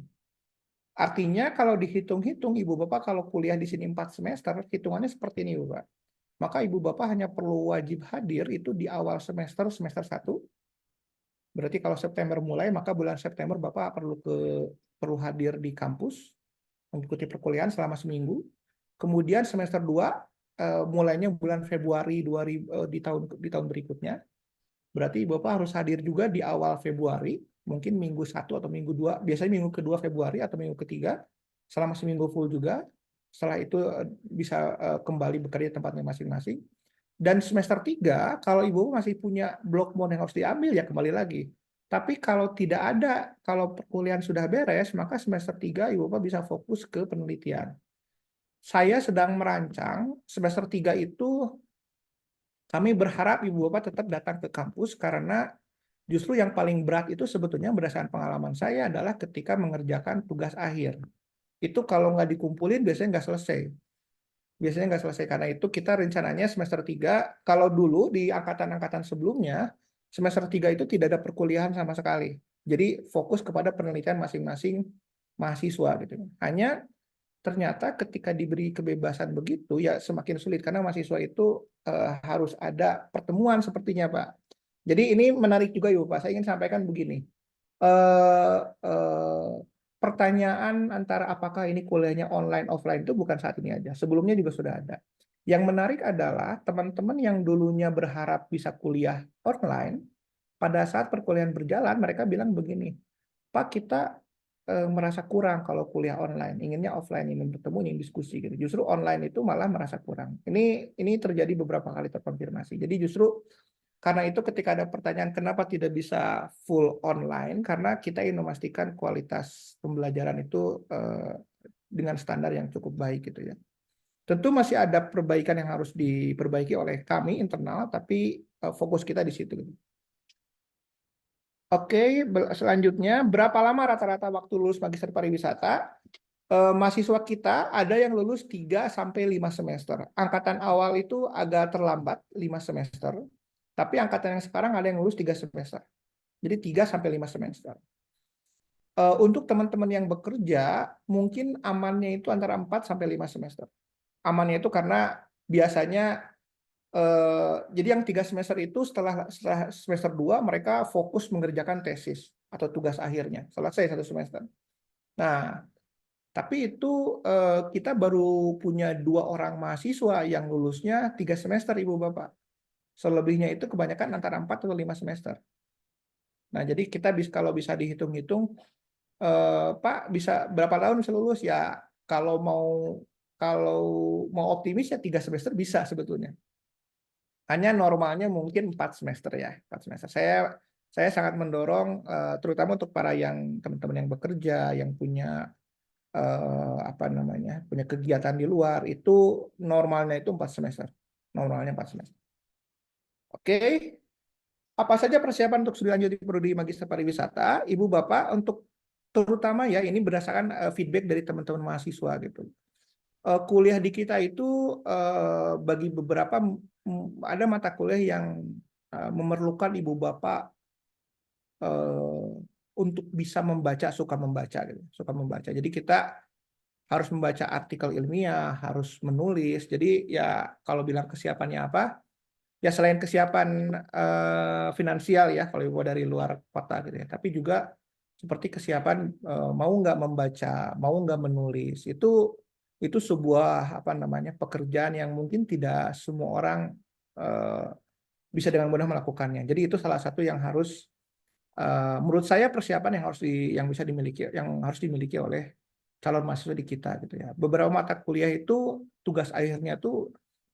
Artinya kalau dihitung-hitung Ibu Bapak kalau kuliah di sini 4 semester, hitungannya seperti ini Bapak. Maka Ibu Bapak hanya perlu wajib hadir itu di awal semester 1. Berarti kalau September mulai, maka bulan September Bapak perlu hadir di kampus mengikuti perkuliahan selama seminggu. Kemudian semester 2 mulainya bulan Februari di tahun berikutnya. Berarti Bapak harus hadir juga di awal Februari, mungkin minggu 1 atau minggu 2, biasanya minggu kedua Februari atau minggu ketiga, selama seminggu full juga. Setelah itu bisa kembali bekerja tempatnya masing-masing. Dan semester 3, kalau Ibu masih punya block mode yang harus diambil, ya kembali lagi. Tapi kalau tidak ada, kalau perkuliahan sudah beres, maka semester 3 Ibu Bapak bisa fokus ke penelitian. Saya sedang merancang semester 3 itu kami berharap Ibu Bapak tetap datang ke kampus karena justru yang paling berat itu sebetulnya berdasarkan pengalaman saya adalah ketika mengerjakan tugas akhir. Itu kalau nggak dikumpulin biasanya nggak selesai. Biasanya nggak selesai karena itu kita rencananya semester 3, kalau dulu di angkatan-angkatan sebelumnya, semester 3 itu tidak ada perkuliahan sama sekali. Jadi fokus kepada penelitian masing-masing mahasiswa gitu. Hanya ternyata ketika diberi kebebasan begitu ya semakin sulit karena mahasiswa itu harus ada pertemuan sepertinya Pak. Jadi ini menarik juga ya Pak. Saya ingin sampaikan begini. Eh, eh, Pertanyaan antara apakah ini kuliahnya online offline itu bukan saat ini aja. Sebelumnya juga sudah ada. Yang menarik adalah teman-teman yang dulunya berharap bisa kuliah online, pada saat perkuliahan berjalan mereka bilang begini, Pak kita merasa kurang kalau kuliah online, inginnya offline, ingin bertemu, ingin diskusi gitu. Justru online itu malah merasa kurang. Ini terjadi beberapa kali terkonfirmasi. Jadi justru karena itu ketika ada pertanyaan kenapa tidak bisa full online, karena kita ingin memastikan kualitas pembelajaran itu dengan standar yang cukup baik gitu ya. Tentu masih ada perbaikan yang harus diperbaiki oleh kami internal, tapi fokus kita di situ. Oke, selanjutnya berapa lama rata-rata waktu lulus magister pariwisata? Mahasiswa kita ada yang lulus 3 sampai 5 semester. Angkatan awal itu agak terlambat 5 semester. Tapi angkatan yang sekarang ada yang lulus 3 semester. Jadi 3 sampai 5 semester. Untuk teman-teman yang bekerja, mungkin amannya itu antara 4 sampai 5 semester. Amannya itu karena biasanya jadi yang 3 semester itu setelah semester 2 mereka fokus mengerjakan tesis atau tugas akhirnya. Selesai 1 semester. Nah, tapi itu kita baru punya 2 orang mahasiswa yang lulusnya 3 semester, Ibu Bapak. Selebihnya itu kebanyakan antara 4 atau 5 semester. Nah, jadi kita kalau bisa dihitung-hitung, Pak bisa berapa tahun bisa lulus ya? Kalau mau kalau mau optimis ya 3 semester bisa sebetulnya. Hanya normalnya mungkin 4 semester ya, 4 semester. Saya sangat mendorong terutama untuk para yang teman-teman yang bekerja, yang punya apa namanya, punya kegiatan di luar itu normalnya itu 4 semester. Normalnya 4 semester. Oke. Apa saja persiapan untuk studi lanjut di prodi Magister Pariwisata, Ibu Bapak, untuk terutama ya ini berdasarkan feedback dari teman-teman mahasiswa gitu. Kuliah di kita itu bagi beberapa ada mata kuliah yang memerlukan Ibu Bapak untuk bisa membaca, suka membaca gitu, suka membaca. Jadi kita harus membaca artikel ilmiah, harus menulis. Jadi ya kalau bilang kesiapannya apa? Ya selain kesiapan finansial ya kalau ibu dari luar kota gitu ya, tapi juga seperti kesiapan mau nggak membaca, mau nggak menulis. Itu sebuah apa namanya pekerjaan yang mungkin tidak semua orang eh, bisa dengan mudah melakukannya. Jadi itu salah satu yang harus menurut saya persiapan yang bisa dimiliki, yang harus dimiliki oleh calon mahasiswa di kita gitu ya. Beberapa mata kuliah itu tugas akhirnya tuh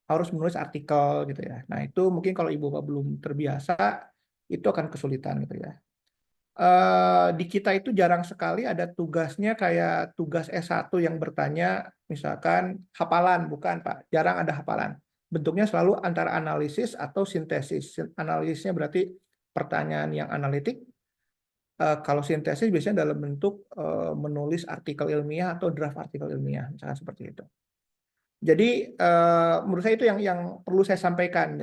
harus menulis artikel gitu ya. Nah, itu mungkin kalau Ibu Bapak belum terbiasa itu akan kesulitan gitu ya. Di kita itu jarang sekali ada tugasnya kayak tugas S1 yang bertanya misalkan hafalan, bukan Pak. Jarang ada hafalan. Bentuknya selalu antara analisis atau sintesis. Analisisnya berarti pertanyaan yang analitik. Kalau sintesis biasanya dalam bentuk menulis artikel ilmiah atau draft artikel ilmiah, misalkan seperti itu. Jadi menurut saya itu yang perlu saya sampaikan.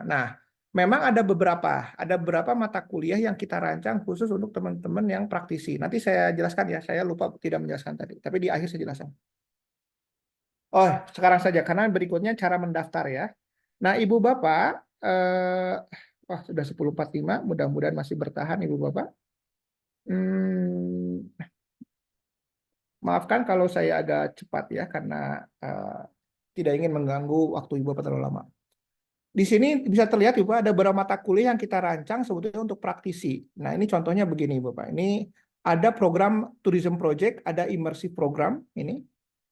Nah, memang ada beberapa mata kuliah yang kita rancang khusus untuk teman-teman yang praktisi. Nanti saya jelaskan ya, saya lupa tidak menjelaskan tadi, tapi di akhir saya jelaskan. Oh, sekarang saja karena berikutnya cara mendaftar ya. Nah, Ibu Bapak, wah sudah 10.45, mudah-mudahan masih bertahan Ibu Bapak. Hmm, Maafkan kalau saya agak cepat ya karena tidak ingin mengganggu waktu Ibu Bapak terlalu lama. Di sini bisa terlihat Ibu, ada beberapa mata kuliah yang kita rancang sebetulnya untuk praktisi. Nah, ini contohnya begini Bapak. Ini ada program tourism project, ada immersive program ini.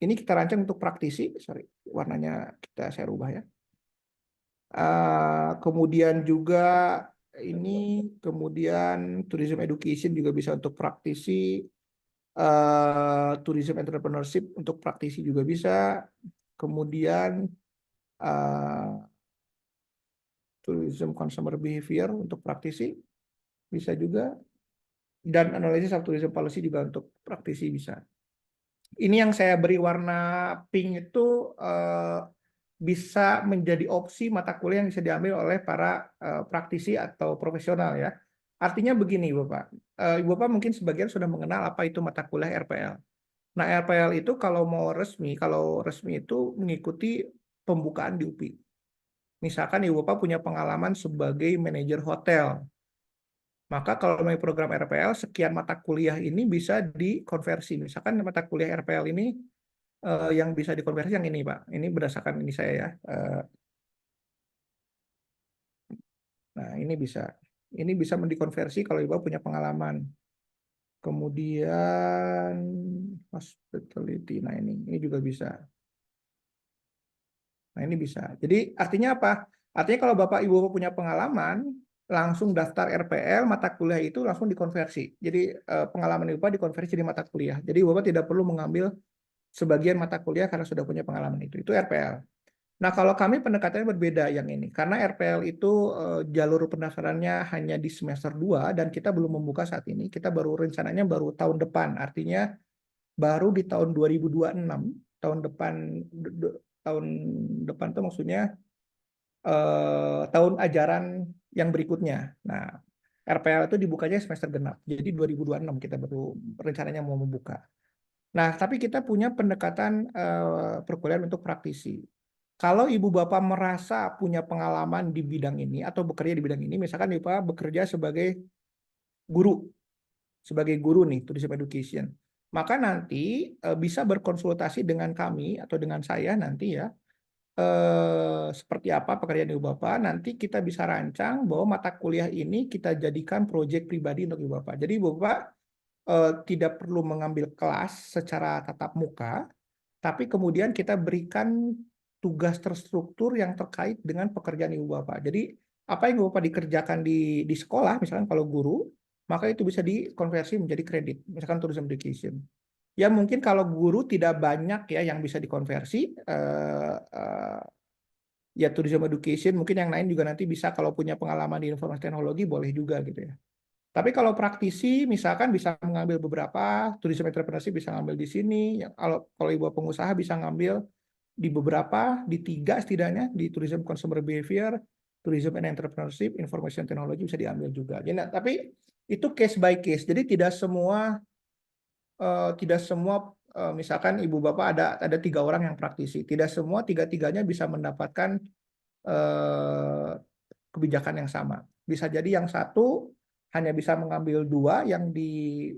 Ini kita rancang untuk praktisi. Sorry, warnanya saya rubah ya. Kemudian juga ini, kemudian tourism education juga bisa untuk praktisi, tourism entrepreneurship untuk praktisi juga bisa, kemudian tourism consumer behavior untuk praktisi bisa juga, dan analysis of tourism policy juga untuk praktisi bisa. Ini yang saya beri warna pink itu bisa menjadi opsi mata kuliah yang bisa diambil oleh para praktisi atau profesional ya. Artinya begini Bapak, Ibu Bapak mungkin sebagian sudah mengenal apa itu mata kuliah RPL. Nah RPL itu kalau resmi itu mengikuti pembukaan di UPI. Misalkan Ibu Bapak punya pengalaman sebagai manajer hotel, maka kalau mau program RPL, sekian mata kuliah ini bisa dikonversi. Misalkan mata kuliah RPL ini yang bisa dikonversi yang ini, Pak. Ini berdasarkan ini saya ya. Nah, ini bisa. Ini bisa dikonversi kalau Ibu punya pengalaman. Kemudian hospitality. Nah, ini juga bisa. Nah, ini bisa. Jadi artinya apa? Artinya kalau Bapak Ibu punya pengalaman, langsung daftar RPL, mata kuliah itu langsung dikonversi. Jadi pengalaman Bapak dikonversi di mata kuliah. Jadi Bapak tidak perlu mengambil sebagian mata kuliah karena sudah punya pengalaman itu. Itu RPL. Nah, kalau kami pendekatannya berbeda yang ini. Karena RPL itu jalur pendaftarannya hanya di semester 2 dan kita belum membuka saat ini. Kita rencananya baru tahun depan. Artinya baru di tahun 2026, tahun depan tahun depan itu maksudnya tahun ajaran yang berikutnya. Nah, RPL itu dibukanya semester genap. Jadi 2026 kita baru rencananya mau membuka. Nah, tapi kita punya pendekatan perkuliahan untuk praktisi. Kalau ibu bapak merasa punya pengalaman di bidang ini atau bekerja di bidang ini, misalkan ibu bapak bekerja guru, sebagai guru nih, tourism education, maka nanti bisa berkonsultasi dengan kami atau dengan saya nanti ya, seperti apa pekerjaan ibu bapak. Nanti kita bisa rancang bahwa mata kuliah ini kita jadikan proyek pribadi untuk ibu bapak. Jadi ibu bapak tidak perlu mengambil kelas secara tatap muka, tapi kemudian kita berikan tugas terstruktur yang terkait dengan pekerjaan ibu bapak. Jadi apa yang ibu bapak dikerjakan di sekolah, misalkan kalau guru, maka itu bisa dikonversi menjadi kredit, misalkan tourism education. Ya mungkin kalau guru tidak banyak ya yang bisa dikonversi, ya tourism education, mungkin yang lain juga nanti bisa kalau punya pengalaman di informasi teknologi boleh juga gitu ya. Tapi kalau praktisi misalkan bisa mengambil beberapa, tourism entrepreneurship bisa ngambil di sini, kalau ibu pengusaha bisa ngambil di beberapa, di 3 setidaknya, di tourism consumer behavior, tourism and entrepreneurship, information technology bisa diambil juga. Jadi, tapi itu case by case. Jadi tidak semua misalkan ibu bapak ada 3 orang yang praktisi, tidak semua tiga-tiganya bisa mendapatkan kebijakan yang sama. Bisa jadi yang satu hanya bisa mengambil 2 yang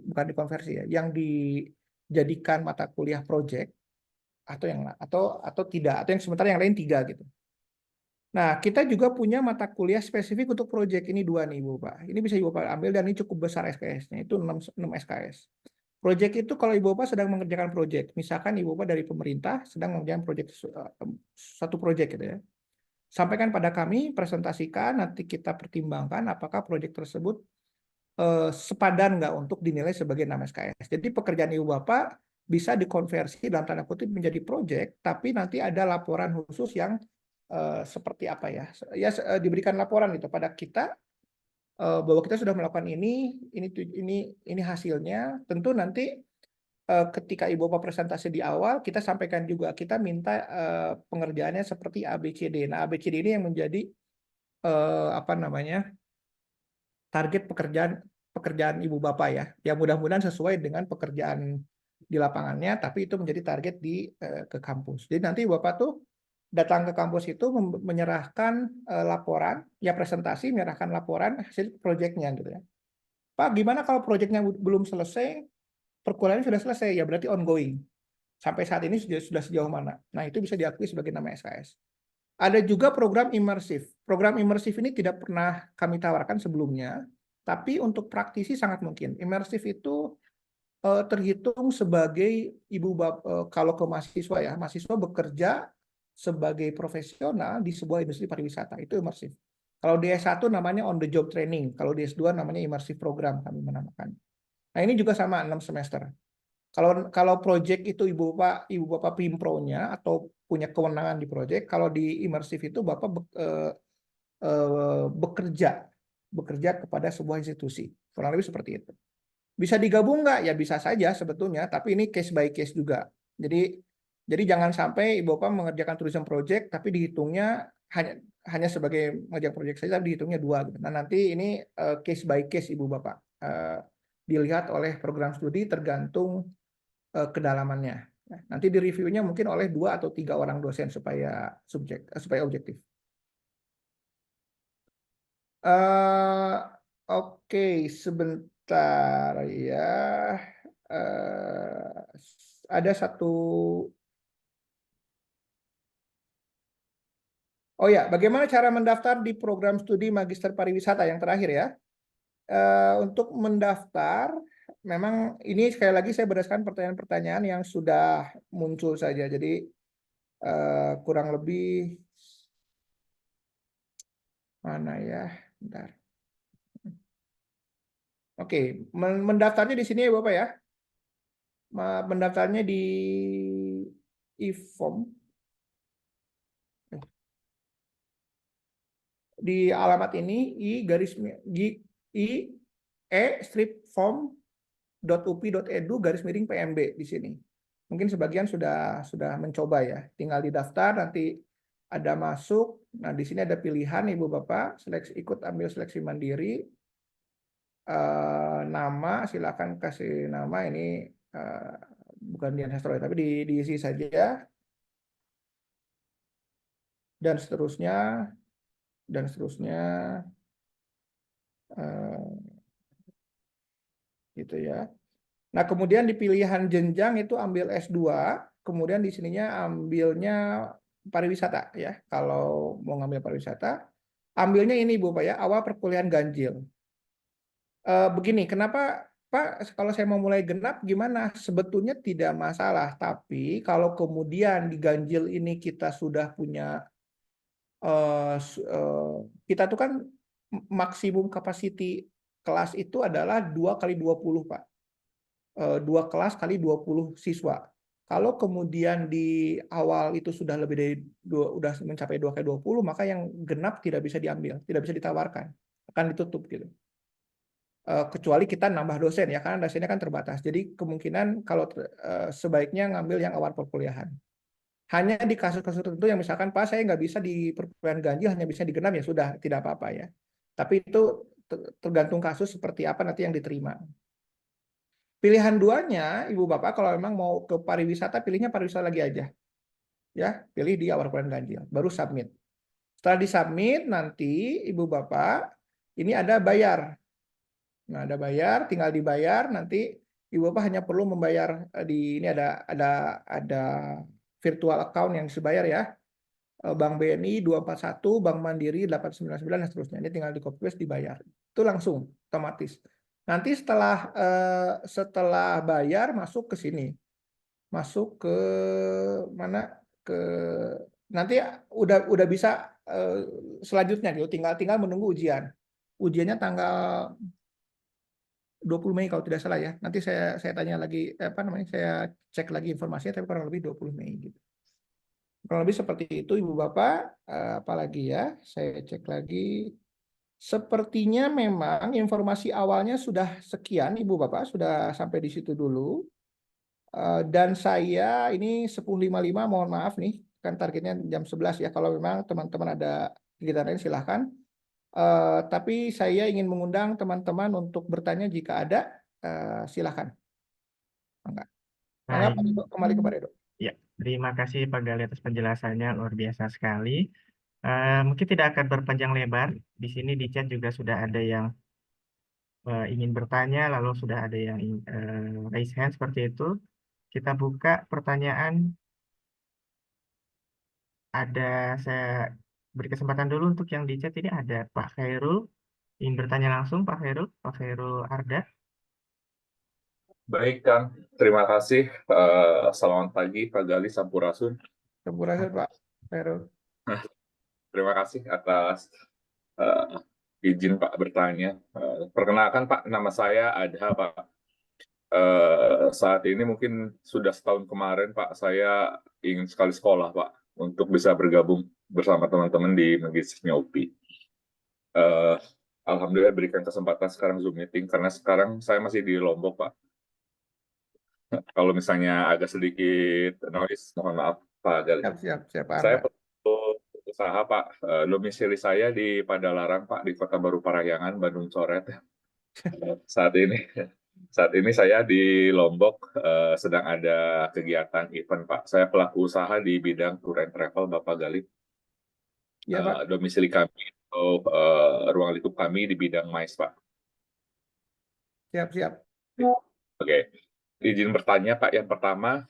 bukan dikonversi ya, yang dijadikan mata kuliah project atau tidak, atau yang sementara yang lain 3 gitu. Nah, kita juga punya mata kuliah spesifik untuk project ini 2 nih Ibu Bapak. Ini bisa Ibu Bapak ambil dan ini cukup besar SKS-nya, itu 6 SKS. Project itu kalau Ibu Bapak sedang mengerjakan project, misalkan Ibu Bapak dari pemerintah sedang mengerjakan project satu project gitu ya. Sampaikan pada kami, presentasikan, nanti kita pertimbangkan apakah proyek tersebut sepadan nggak untuk dinilai sebagai 6 SKS. Jadi pekerjaan Ibu Bapak bisa dikonversi dalam tanda kutip menjadi proyek, tapi nanti ada laporan khusus yang seperti apa ya? Ya diberikan laporan gitu pada kita bahwa kita sudah melakukan ini hasilnya. Tentu nanti ketika Ibu Bapak presentasi di awal, kita sampaikan juga, kita minta pengerjaannya seperti ABCD. Nah, ABCD ini yang menjadi apa namanya, target pekerjaan Ibu Bapak ya. Ya mudah-mudahan sesuai dengan pekerjaan di lapangannya, tapi itu menjadi target ke kampus. Jadi nanti Bapak tuh datang ke kampus itu menyerahkan laporan, ya presentasi, menyerahkan laporan hasil proyeknya gitu ya. Pak, gimana kalau proyeknya belum selesai, perkuliahannya sudah selesai, ya berarti ongoing. Sampai saat ini sudah sejauh mana. Nah, itu bisa diakui sebagai nama SKS. Ada juga program imersif. Program imersif ini tidak pernah kami tawarkan sebelumnya, tapi untuk praktisi sangat mungkin. Imersif itu terhitung sebagai kalau ke mahasiswa ya, mahasiswa bekerja sebagai profesional di sebuah industri pariwisata, itu imersif. Kalau di S1 namanya on the job training, kalau di S2 namanya immersive program kami menamakan. Nah, ini juga sama 6 semester. Kalau project itu ibu bapak Pimpronya atau punya kewenangan di project, kalau di immersive itu bapak bekerja kepada sebuah institusi. Kurang lebih seperti itu. Bisa digabung nggak? Ya bisa saja sebetulnya, tapi ini case by case juga. Jadi jangan sampai ibu bapak mengerjakan tourism project, tapi dihitungnya hanya sebagai mengerjakan project saja, tapi dihitungnya 2. Gitu. Nah nanti ini case by case ibu bapak. Dilihat oleh program studi tergantung kedalamannya. Nah, nanti di reviewnya mungkin oleh 2 atau 3 orang dosen supaya objektif. Oke, sebentar ya. Ada satu. Oh ya, bagaimana cara mendaftar di program studi Magister Pariwisata yang terakhir ya? Untuk mendaftar, memang ini sekali lagi saya berdasarkan pertanyaan-pertanyaan yang sudah muncul saja. Jadi kurang lebih mana ya? Bentar. Oke, mendaftarnya di sini ya Bapak ya. Mendaftarnya di e-form. Di alamat ini e-strip-form.upi.edu/pmb di sini. Mungkin sebagian sudah mencoba ya. Tinggal didaftar, nanti ada masuk. Nah, di sini ada pilihan Ibu Bapak, ikut ambil seleksi mandiri. Nama, silakan kasih nama ini bukan Dian Sastro, tapi diisi saja. Dan seterusnya. Gitu ya. Nah, kemudian di pilihan jenjang itu ambil S2, kemudian di sininya ambilnya pariwisata ya. Kalau mau ngambil pariwisata, ambilnya ini Bu Pak ya, awal perkuliahan ganjil. Begini, kenapa Pak, kalau saya mau mulai genap gimana? Sebetulnya tidak masalah, tapi kalau kemudian di ganjil ini kita sudah punya kita tuh kan maksimum capacity kelas itu adalah 2x20 Pak. 2 kelas kali 20 siswa. Kalau kemudian di awal itu sudah lebih dari udah mencapai 2x20, maka yang genap tidak bisa diambil, tidak bisa ditawarkan, akan ditutup gitu. Kecuali kita nambah dosen ya, karena dosennya kan terbatas. Jadi kemungkinan kalau sebaiknya ngambil yang awal perkuliahan. Hanya di kasus-kasus tertentu yang misalkan Pak saya nggak bisa di perkuliahan ganjil, hanya bisa di genap ya sudah tidak apa-apa ya. Tapi itu tergantung kasus seperti apa nanti yang diterima. Pilihan 2-nya, Ibu Bapak kalau memang mau ke pariwisata, pilihnya pariwisata lagi aja. Ya, pilih di awal bulan ganjil, baru submit. Setelah disubmit, nanti Ibu Bapak, ini ada bayar. Nah, ada bayar, tinggal dibayar, nanti Ibu Bapak hanya perlu membayar ini ada virtual account yang dibayar ya. Bank BNI 241, Bank Mandiri 899 dan seterusnya. Ini tinggal di copy paste dibayar. Itu langsung otomatis. Nanti setelah bayar masuk ke sini. Masuk ke mana? Ke nanti udah bisa selanjutnya gitu. Tinggal menunggu ujian. Ujiannya tanggal 20 Mei kalau tidak salah ya. Nanti saya tanya lagi apa namanya? Saya cek lagi informasinya tapi kurang lebih 20 Mei gitu. Kurang lebih seperti itu Ibu Bapak, apalagi ya, saya cek lagi. Sepertinya memang informasi awalnya sudah sekian Ibu Bapak, sudah sampai di situ dulu. Dan saya ini 10.55 mohon maaf nih, kan targetnya jam 11 ya. Kalau memang teman-teman ada kegiatan lain silahkan. Tapi saya ingin mengundang teman-teman untuk bertanya jika ada, silahkan. Enggak. Baik, Pak Edo, kembali kepada Edo. ya, terima kasih Pak Gali atas penjelasannya, luar biasa sekali. Mungkin tidak akan berpanjang lebar. Di sini di chat juga sudah ada yang ingin bertanya, lalu sudah ada yang raise hand seperti itu. Kita buka pertanyaan. Saya beri kesempatan dulu untuk yang di chat ini ada Pak Khairul. Ingin bertanya langsung Pak Khairul Arda. Baik, Kang. Terima kasih. Selamat pagi, Pak Gali Sampurasun. Sampurasun Pak Heru. Terima kasih atas izin Pak bertanya. Perkenalkan Pak, nama saya Adha Pak. Saat ini mungkin sudah setahun kemarin Pak, saya ingin sekali sekolah Pak untuk bisa bergabung bersama teman-teman di Magisnya UPI. Alhamdulillah berikan kesempatan sekarang Zoom meeting karena sekarang saya masih di Lombok Pak. Kalau misalnya agak sedikit noise, mohon maaf Pak Gali. Siap, Pak Saya Arda. perlu usaha Pak. Domisili saya di Padalarang Pak, di Kota Baru Parahyangan, Bandung Coret. Saat ini saya di Lombok sedang ada kegiatan event Pak. Saya pelaku usaha di bidang tour and travel Bapak Gali. Ya, Pak. Domisili kami atau ruang lingkup kami di bidang MICE Pak. Siap. Oke, izin bertanya Pak. Yang pertama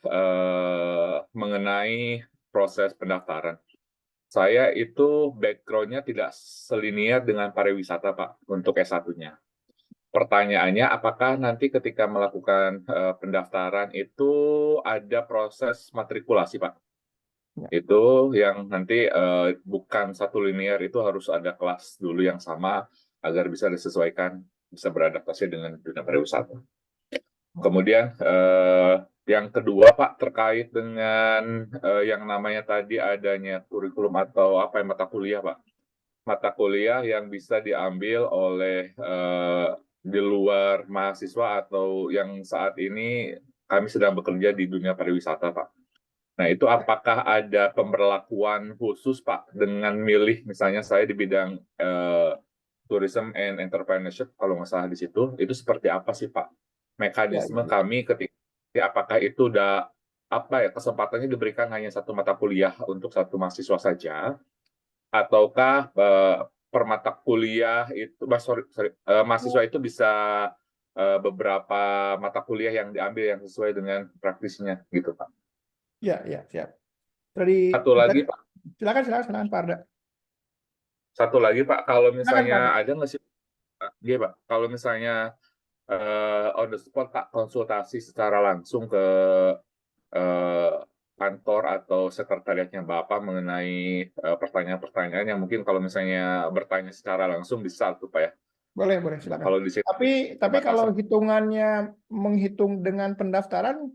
mengenai proses pendaftaran. Saya itu background-nya tidak selinier dengan pariwisata Pak untuk S1-nya. Pertanyaannya, apakah nanti ketika melakukan pendaftaran itu ada proses matrikulasi Pak? Ya. Itu yang nanti bukan satu linear, itu harus ada kelas dulu yang sama agar bisa disesuaikan, bisa beradaptasi dengan dunia pariwisata. Kemudian yang kedua Pak, terkait dengan yang namanya tadi adanya kurikulum atau apa yang mata kuliah Pak. Mata kuliah yang bisa diambil oleh di luar mahasiswa atau yang saat ini kami sedang bekerja di dunia pariwisata Pak. Nah itu apakah ada pemberlakuan khusus Pak dengan milih misalnya saya di bidang tourism and entrepreneurship kalau nggak salah di situ, itu seperti apa sih Pak mekanisme Ya. kami ketika apakah itu udah apa ya kesempatannya diberikan hanya satu mata kuliah untuk satu mahasiswa saja ataukah per mata kuliah itu mahasiswa itu bisa beberapa mata kuliah yang diambil yang sesuai dengan praktisnya gitu Pak. Ya, siap. Tadi Satu lagi Pak. silakan Pak Arda. Satu lagi Pak, kalau Silakan, Pak misalnya Arda. ada nggak sih Iya Pak, kalau misalnya on the spot Pak konsultasi secara langsung ke kantor atau sekretariatnya Bapak mengenai pertanyaan-pertanyaan yang mungkin kalau misalnya bertanya secara langsung bisa tuh Pak ya. Boleh, silakan. Kalau di situ, Tapi terima kalau kasih. hitungannya menghitung dengan pendaftaran,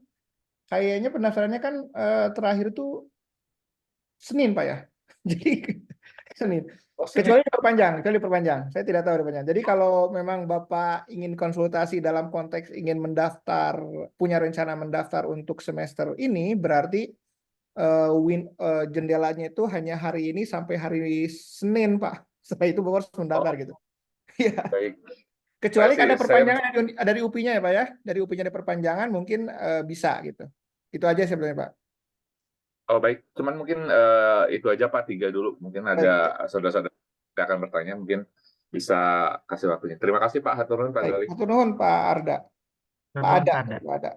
kayaknya pendaftarannya kan terakhir tuh Senin Pak ya. Jadi Senin. Oh, Kecuali diperpanjang. Saya tidak tahu diperpanjang. Jadi kalau memang Bapak ingin konsultasi dalam konteks ingin mendaftar, punya rencana mendaftar untuk semester ini, berarti jendelanya itu hanya hari ini sampai hari Senin Pak. Setelah itu Bapak harus mendaftar gitu. Iya. Baik. Kecuali Masih, ada saya perpanjangan dari UPI-nya ya Pak ya. Dari UPI-nya ada perpanjangan mungkin bisa gitu. Itu aja sebenarnya Pak. Oh baik, cuman mungkin itu aja Pak, 3 dulu. Mungkin ada saudara-saudara yang akan bertanya, mungkin bisa kasih waktunya. Terima kasih Pak Hatur nuhun Pak Baik, Gali. hatur nuhun Pak Arda. Pak Nuhun, Ada, Pak Arda. Pak Ada.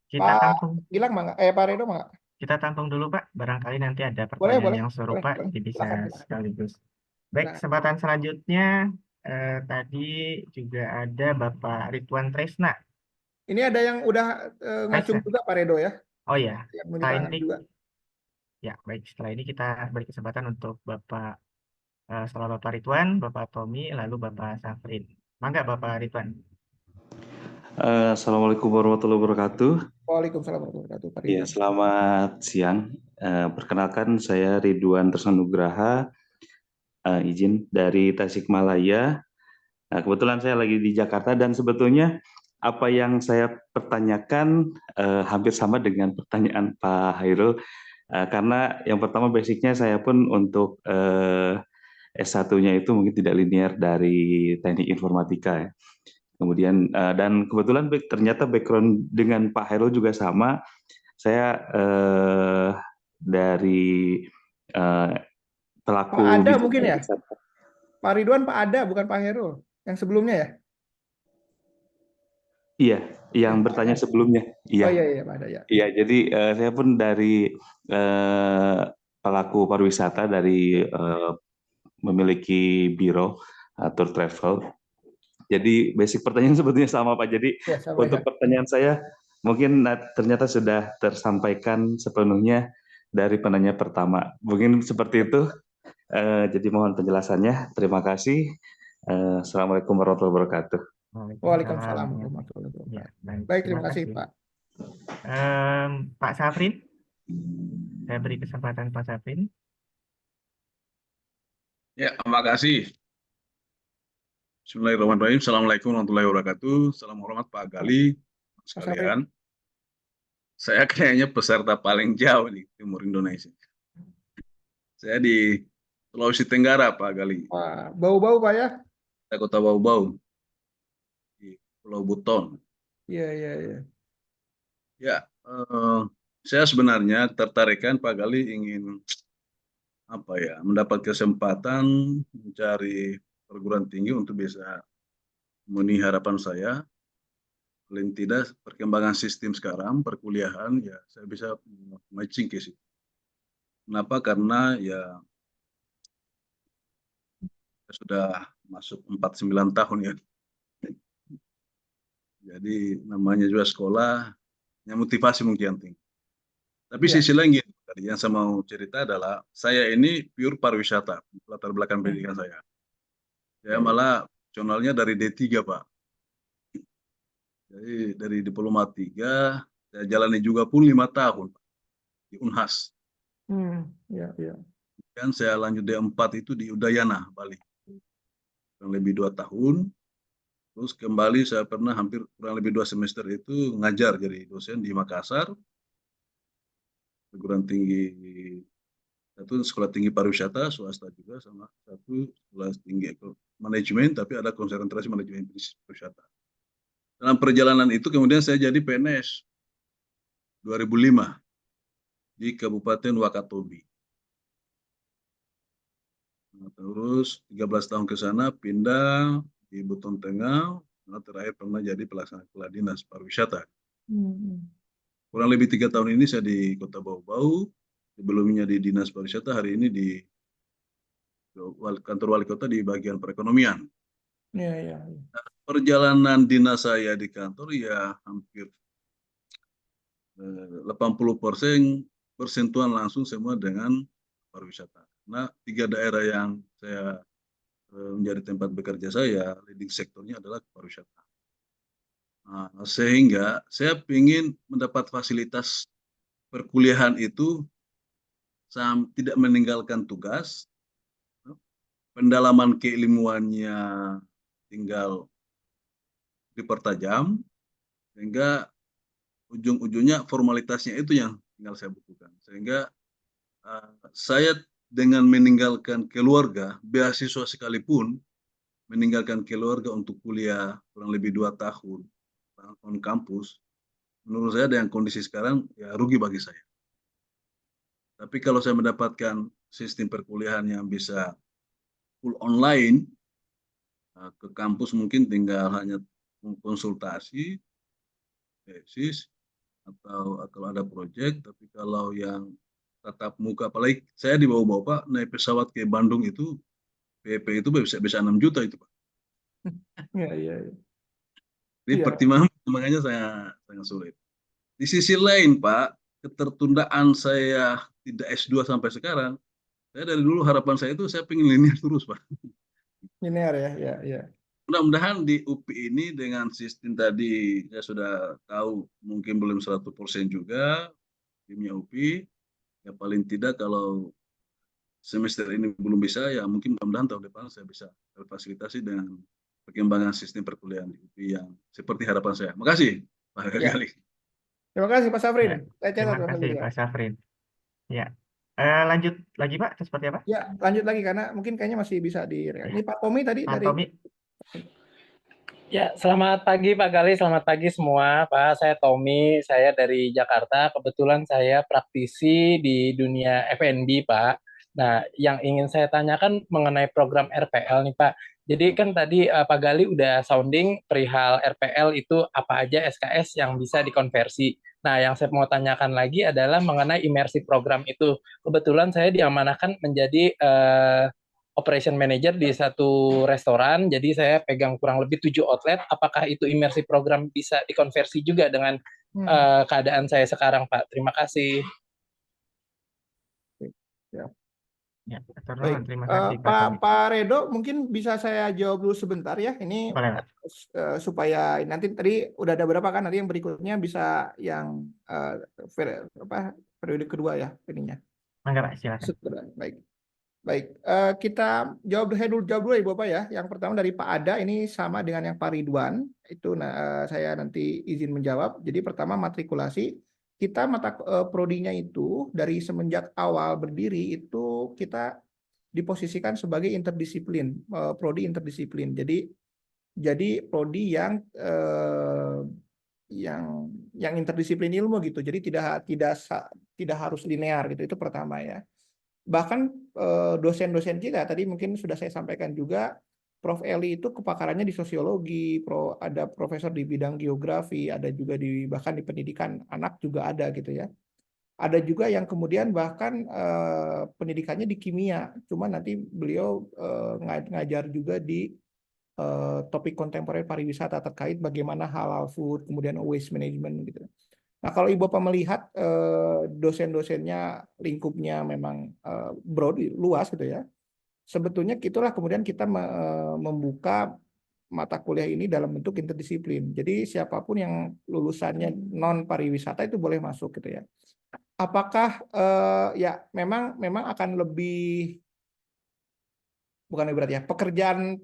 Kita Pak tampung, Gilang mangga, Pak Redo mangga. kita tampung dulu Pak. Barangkali nanti ada Boleh, pertanyaan yang serupa, boleh. jadi bisa Silakan. sekaligus. Baik, Silakan. kesempatan selanjutnya tadi juga ada Bapak Ridwan Tresna. Ini ada yang udah ngacung Tresna. juga Pak Redo ya. Oh ya, Yang setelah menit tangan ini, juga. ya baik. Setelah ini kita beri kesempatan untuk setelah Bapak Ridwan, Bapak Tommy, lalu Bapak Safrin. Mangga Bapak Ridwan. Assalamualaikum warahmatullahi wabarakatuh. Waalaikumsalam warahmatullahi wabarakatuh Pak Ya, Ridwan. selamat siang. Perkenalkan saya Ridwan Tersanugraha, izin dari Tasikmalaya. Nah, kebetulan saya lagi di Jakarta dan sebetulnya apa yang saya pertanyakan hampir sama dengan pertanyaan Pak Hairul, karena yang pertama basicnya saya pun untuk S1-nya itu mungkin tidak linear dari teknik informatika ya. Kemudian dan kebetulan ternyata background dengan Pak Hairul juga sama. Saya dari pelaku Pak Ada bisnis mungkin ya? pariwisata. Pak Ridwan Pak Ada bukan Pak Herul. Yang sebelumnya ya? Iya, yang Ya, bertanya Pak Ada. sebelumnya. Iya. Oh iya Pak Ada ya. Iya, jadi saya pun dari pelaku pariwisata dari memiliki biro tour travel. Jadi basic pertanyaan sebetulnya sama Pak. Jadi Ya, sama untuk ya. pertanyaan saya mungkin ternyata sudah tersampaikan sepenuhnya dari penanya pertama. Mungkin seperti itu. Jadi mohon penjelasannya. Terima kasih. Assalamualaikum warahmatullahi wabarakatuh. Waalaikumsalam Ya, warahmatullahi wabarakatuh. baik. Baik, Terima terima kasih, kasih. Pak. Pak Safrin, saya beri kesempatan Pak Safrin. Ya, terima kasih. Bismillahirrahmanirrahim. Assalamualaikum warahmatullahi wabarakatuh. Salam hormat Pak Gali Mas Safrin. sekalian. Saya kayaknya peserta paling jauh di Timur Indonesia. Saya di Sulawesi Tenggara, Pak Gali. Wah, bau-bau Pak ya? Saya Kota Bau-Bau di Pulau Buton. Iya, iya, iya. Ya, saya sebenarnya tertarikkan Pak Gali ingin mendapat kesempatan mencari perguruan tinggi untuk bisa memenuhi harapan saya. Paling tidak perkembangan sistem sekarang perkuliahan ya saya bisa matching ke situ. Kenapa? Karena ya saya sudah masuk 49 tahun ya. Jadi namanya juga sekolah, yang motivasi mungkin tinggi. Tapi Ya. sisi lain gitu, tadi yang saya mau cerita adalah saya ini pure pariwisata, latar belakang pendidikan saya. Saya malah jurnalnya dari D3 Pak. Jadi dari diploma 3, saya jalani juga pun 5 tahun di Unhas. Ya, ya. Dan saya lanjut D4 itu di Udayana, Bali. Kurang lebih 2 tahun. Terus kembali saya pernah hampir kurang lebih 2 semester itu ngajar jadi dosen di Makassar. Perguruan tinggi, satu sekolah tinggi pariwisata, swasta juga, sama satu sekolah tinggi manajemen, tapi ada konsentrasi manajemen bisnis pariwisata. Dalam perjalanan itu kemudian saya jadi PNS 2005 di Kabupaten Wakatobi. Nah, terus 13 tahun ke sana pindah di Buton Tengah, nah, terakhir pernah jadi pelaksana kepala dinas pariwisata. Kurang lebih 3 tahun ini saya di Kota Bau-Bau, sebelumnya di dinas pariwisata, hari ini di kantor wali kota di bagian perekonomian. Iya, iya. Perjalanan dinas saya di kantor ya hampir 80% persentuhan langsung semua dengan pariwisata. Nah, 3 daerah yang saya menjadi tempat bekerja saya, leading sektornya adalah pariwisata. Nah, sehingga saya ingin mendapat fasilitas perkuliahan itu tidak meninggalkan tugas, pendalaman keilmuannya tinggal dipertajam, sehingga ujung-ujungnya formalitasnya itu yang tinggal saya bukukan. Sehingga saya dengan meninggalkan keluarga, beasiswa sekalipun, meninggalkan keluarga untuk kuliah kurang lebih 2 tahun on kampus, menurut saya dengan kondisi sekarang ya rugi bagi saya. Tapi kalau saya mendapatkan sistem perkuliahan yang bisa full online, ke kampus mungkin tinggal hanya konsultasi, tesis, atau kalau ada proyek. Tapi kalau yang tatap muka, apalagi saya dibawa-bawa Pak, naik pesawat ke Bandung itu, PP itu bisa 6 juta itu Pak. Iya, iya. Jadi Iya. pertimbangannya sangat sulit. Di sisi lain Pak, ketertundaan saya tidak S2 sampai sekarang, saya dari dulu harapan saya itu saya pengen linear terus Pak. Linear ya, ya, ya. Mudah-mudahan di UPI ini dengan sistem tadi saya sudah tahu mungkin belum 100% juga timnya UPI, ya paling tidak kalau semester ini belum bisa ya mungkin mudah-mudahan tahun depan saya bisa terfasilitasi dengan perkembangan sistem perkuliahan di UPI yang seperti harapan saya. Makasih Pak Ya. Gali. Terima kasih Pak Safrin. Ya, Saya catat terima kasih juga. Pak Safrin. Ya, lanjut lagi Pak, itu seperti apa? Ya, lanjut lagi karena mungkin kayaknya masih bisa di. Ini Pak Tommy tadi Pak dari. Tommy. Ya, selamat pagi Pak Gali, selamat pagi semua. Pak, saya Tommy, saya dari Jakarta. Kebetulan saya praktisi di dunia F&B, Pak. Nah, yang ingin saya tanyakan mengenai program RPL nih, Pak. Jadi kan tadi Pak Gali udah sounding perihal RPL itu apa aja SKS yang bisa dikonversi. Nah, yang saya mau tanyakan lagi adalah mengenai imersi program itu. Kebetulan saya diamanahkan menjadi operation manager di satu restoran, jadi saya pegang kurang lebih 7 outlet. Apakah itu imersi program bisa dikonversi juga dengan keadaan saya sekarang, Pak? Terima kasih. Ya. Ya, Dr. Baik, Numan, terima kasih Pak Tommy. Pak Redo mungkin bisa saya jawab dulu sebentar ya. Ini Boleh, Pak. supaya nanti tadi udah ada berapa kan, nanti yang berikutnya bisa yang periode kedua ya ininya. Mangga Pak, silakan. Baik. Baik, kita jawab dulu ya Bapak ya. Yang pertama dari Pak Ada, ini sama dengan yang Pak Ridwan. Itu saya nanti izin menjawab. Jadi pertama matrikulasi. Kita prodinya itu dari semenjak awal berdiri itu kita diposisikan sebagai interdisiplin, prodi interdisiplin. Jadi prodi yang interdisiplin ilmu gitu. Jadi tidak harus linear gitu. Itu pertama ya. Bahkan dosen-dosen kita tadi mungkin sudah saya sampaikan juga, Prof. Eli itu kepakarannya di sosiologi, ada profesor di bidang geografi, ada juga bahkan di pendidikan anak juga ada gitu ya. Ada juga yang kemudian bahkan pendidikannya di kimia, cuma nanti beliau ngajar juga di topik kontemporer pariwisata terkait bagaimana halal food, kemudian waste management gitu. Nah, kalau Ibu Bapak melihat dosen-dosennya lingkupnya memang broad, luas gitu ya. Sebetulnya itulah kemudian kita membuka mata kuliah ini dalam bentuk interdisiplin. Jadi siapapun yang lulusannya non pariwisata itu boleh masuk gitu ya. Apakah ya memang akan lebih, bukan lebih berat ya, pekerjaan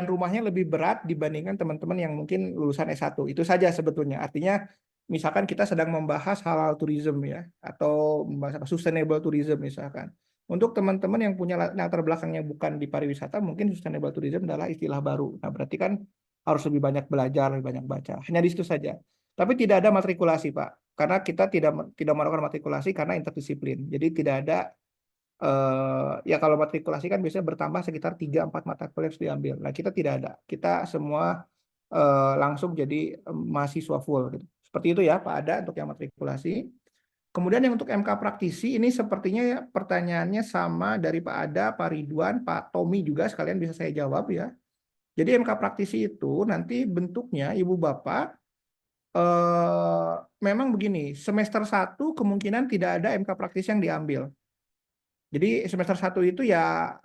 rumahnya lebih berat dibandingkan teman-teman yang mungkin lulusan S1. Itu saja sebetulnya. Artinya misalkan kita sedang membahas halal tourism ya, atau membahas sustainable tourism misalkan. Untuk teman-teman yang punya latar belakangnya bukan di pariwisata, mungkin sustainable tourism adalah istilah baru. Nah, berarti kan harus lebih banyak belajar, lebih banyak baca. Hanya di situ saja. Tapi tidak ada matrikulasi, Pak. Karena kita tidak melakukan matrikulasi karena interdisiplin. Jadi tidak ada ya kalau matrikulasi kan biasanya bertambah sekitar 3-4 mata kuliah harus diambil. Nah, kita tidak ada. Kita semua langsung jadi mahasiswa full gitu. Seperti itu ya Pak Ada untuk yang matrikulasi. Kemudian yang untuk MK praktisi ini sepertinya ya pertanyaannya sama dari Pak Ada, Pak Ridwan, Pak Tommy juga sekalian bisa saya jawab ya. Jadi MK praktisi itu nanti bentuknya Ibu Bapak memang begini, semester 1 kemungkinan tidak ada MK praktisi yang diambil. Jadi semester 1 itu ya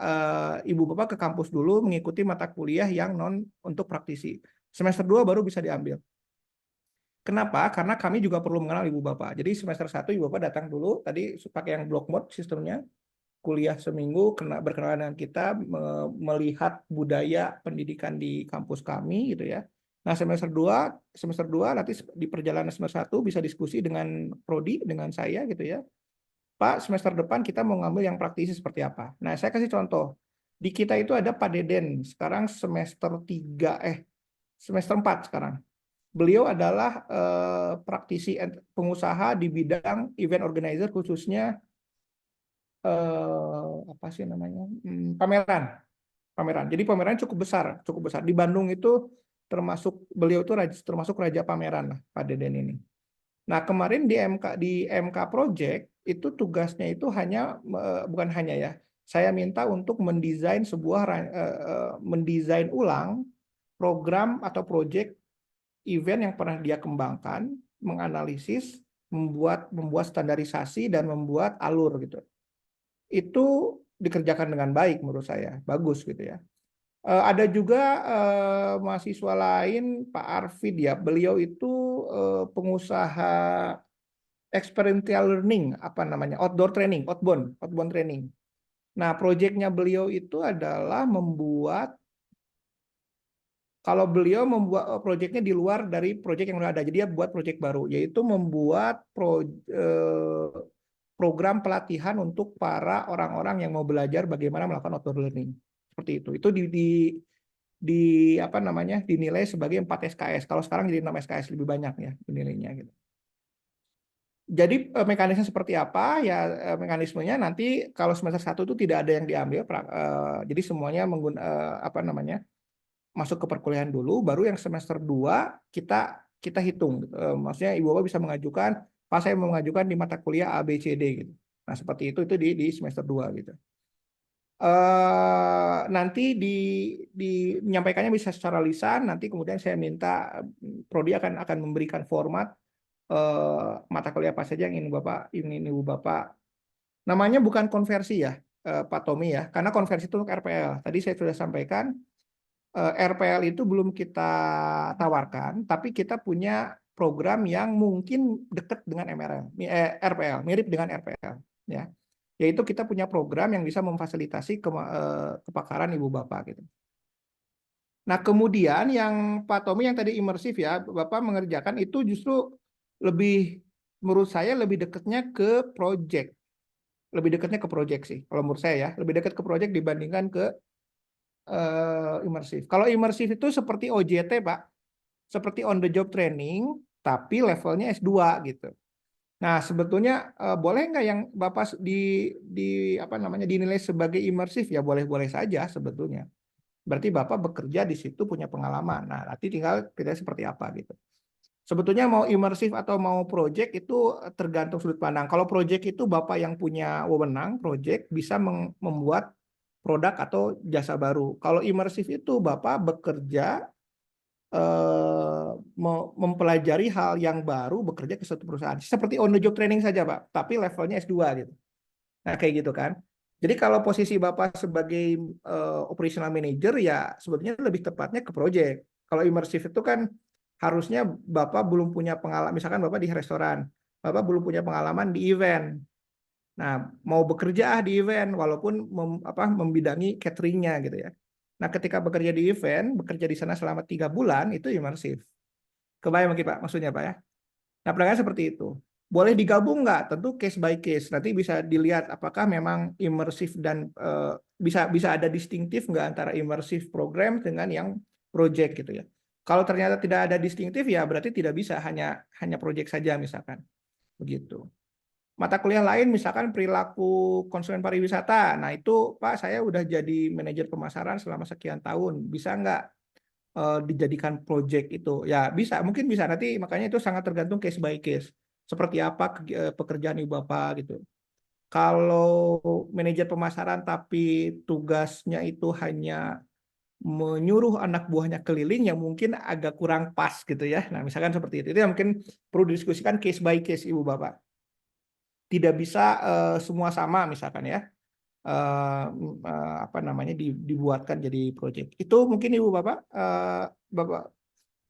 Ibu Bapak ke kampus dulu mengikuti mata kuliah yang non untuk praktisi. Semester 2 baru bisa diambil. Kenapa? Karena kami juga perlu mengenal Ibu Bapak. Jadi semester 1 Ibu Bapak datang dulu, tadi pakai yang block mode sistemnya, kuliah seminggu, berkenalan dengan kita, melihat budaya pendidikan di kampus kami gitu ya. Nah semester 2 nanti di perjalanan semester 1 bisa diskusi dengan prodi, dengan saya gitu ya. Pak, semester depan kita mau ngambil yang praktisi seperti apa. Nah saya kasih contoh. Di kita itu ada Pak Deden, sekarang semester 4 sekarang. Beliau adalah praktisi pengusaha di bidang event organizer, khususnya apa sih namanya, pameran. Jadi pameran cukup besar. Di Bandung itu beliau itu termasuk raja pameran lah, Pak Deden ini. Nah kemarin di MK Project itu tugasnya itu bukan hanya ya. Saya minta untuk mendesain ulang program atau project event yang pernah dia kembangkan, menganalisis, membuat standarisasi dan membuat alur gitu. Itu dikerjakan dengan baik menurut saya, bagus gitu ya. Ada juga mahasiswa lain, Pak Arvid ya, beliau itu pengusaha experiential learning, outbound training. Nah, proyeknya beliau itu adalah kalau beliau membuat proyeknya di luar dari proyek yang sudah ada, jadi dia buat proyek baru, yaitu membuat program pelatihan untuk para orang-orang yang mau belajar bagaimana melakukan outdoor learning. Seperti itu. Itu dinilai sebagai 4 SKS. Kalau sekarang jadi 6 SKS, lebih banyak ya nilainya gitu. Jadi mekanisme seperti apa ya, mekanismenya nanti kalau semester 1 itu tidak ada yang diambil, jadi semuanya masuk ke perkuliahan dulu, baru yang semester 2 kita hitung. Maksudnya Ibu Bapak bisa mengajukan, Pak saya mau mengajukan di mata kuliah A, B, C, D gitu. Nah seperti itu di semester 2 gitu. Nanti menyampaikannya bisa secara lisan, nanti kemudian saya minta Prodi akan memberikan format mata kuliah apa saja yang ingin Ibu Bapak. Namanya bukan konversi ya. Pak Tommy ya, karena konversi itu untuk RPL. Tadi saya sudah sampaikan, RPL itu belum kita tawarkan, tapi kita punya program yang mungkin dekat dengan RPL, mirip dengan RPL, ya. Yaitu kita punya program yang bisa memfasilitasi kepakaran ibu bapak gitu. Nah, kemudian yang Pak Tommy yang tadi imersif ya, Bapak mengerjakan itu justru lebih, menurut saya lebih dekatnya ke project. Lebih dekatnya ke project sih, kalau menurut saya ya. Lebih dekat ke project dibandingkan ke imersif. Kalau imersif itu seperti OJT, Pak. Seperti on the job training, tapi levelnya S2 gitu. Nah, sebetulnya boleh nggak yang Bapak dinilai sebagai imersif? Ya boleh-boleh saja sebetulnya. Berarti Bapak bekerja di situ punya pengalaman. Nah, nanti tinggal kita seperti apa gitu. Sebetulnya mau imersif atau mau project itu tergantung sudut pandang. Kalau project itu Bapak yang punya wewenang, project bisa membuat produk atau jasa baru. Kalau imersif itu Bapak bekerja mempelajari hal yang baru, bekerja ke suatu perusahaan. Seperti on the job training saja, Pak, tapi levelnya S2 gitu. Nah, kayak gitu kan. Jadi kalau posisi Bapak sebagai operational manager ya sebetulnya lebih tepatnya ke project. Kalau imersif itu kan harusnya Bapak belum punya pengalaman, misalkan Bapak di restoran, Bapak belum punya pengalaman di event. Nah, mau bekerja di event walaupun membidangi cateringnya gitu ya. Nah, ketika bekerja di event, bekerja di sana selama 3 bulan itu imersif. Kebayang mungkin Pak maksudnya Pak ya? Nah, pertanyaan seperti itu. Boleh digabung nggak? Tentu case by case. Nanti bisa dilihat apakah memang imersif dan bisa ada distintif nggak antara imersif program dengan yang project gitu ya. Kalau ternyata tidak ada distintif ya berarti tidak bisa hanya project saja misalkan. Begitu. Mata kuliah lain misalkan perilaku konsumen pariwisata. Nah, itu Pak saya udah jadi manajer pemasaran selama sekian tahun. Bisa nggak dijadikan project itu? Ya bisa, mungkin bisa. Nanti makanya itu sangat tergantung case by case. Seperti apa pekerjaan ibu bapak gitu. Kalau manajer pemasaran tapi tugasnya itu hanya menyuruh anak buahnya keliling yang mungkin agak kurang pas gitu ya. Nah, misalkan seperti itu. Itu yang mungkin perlu didiskusikan case by case ibu bapak. Tidak bisa semua sama misalkan ya. Dibuatkan jadi project. Itu mungkin Ibu Bapak, Bapak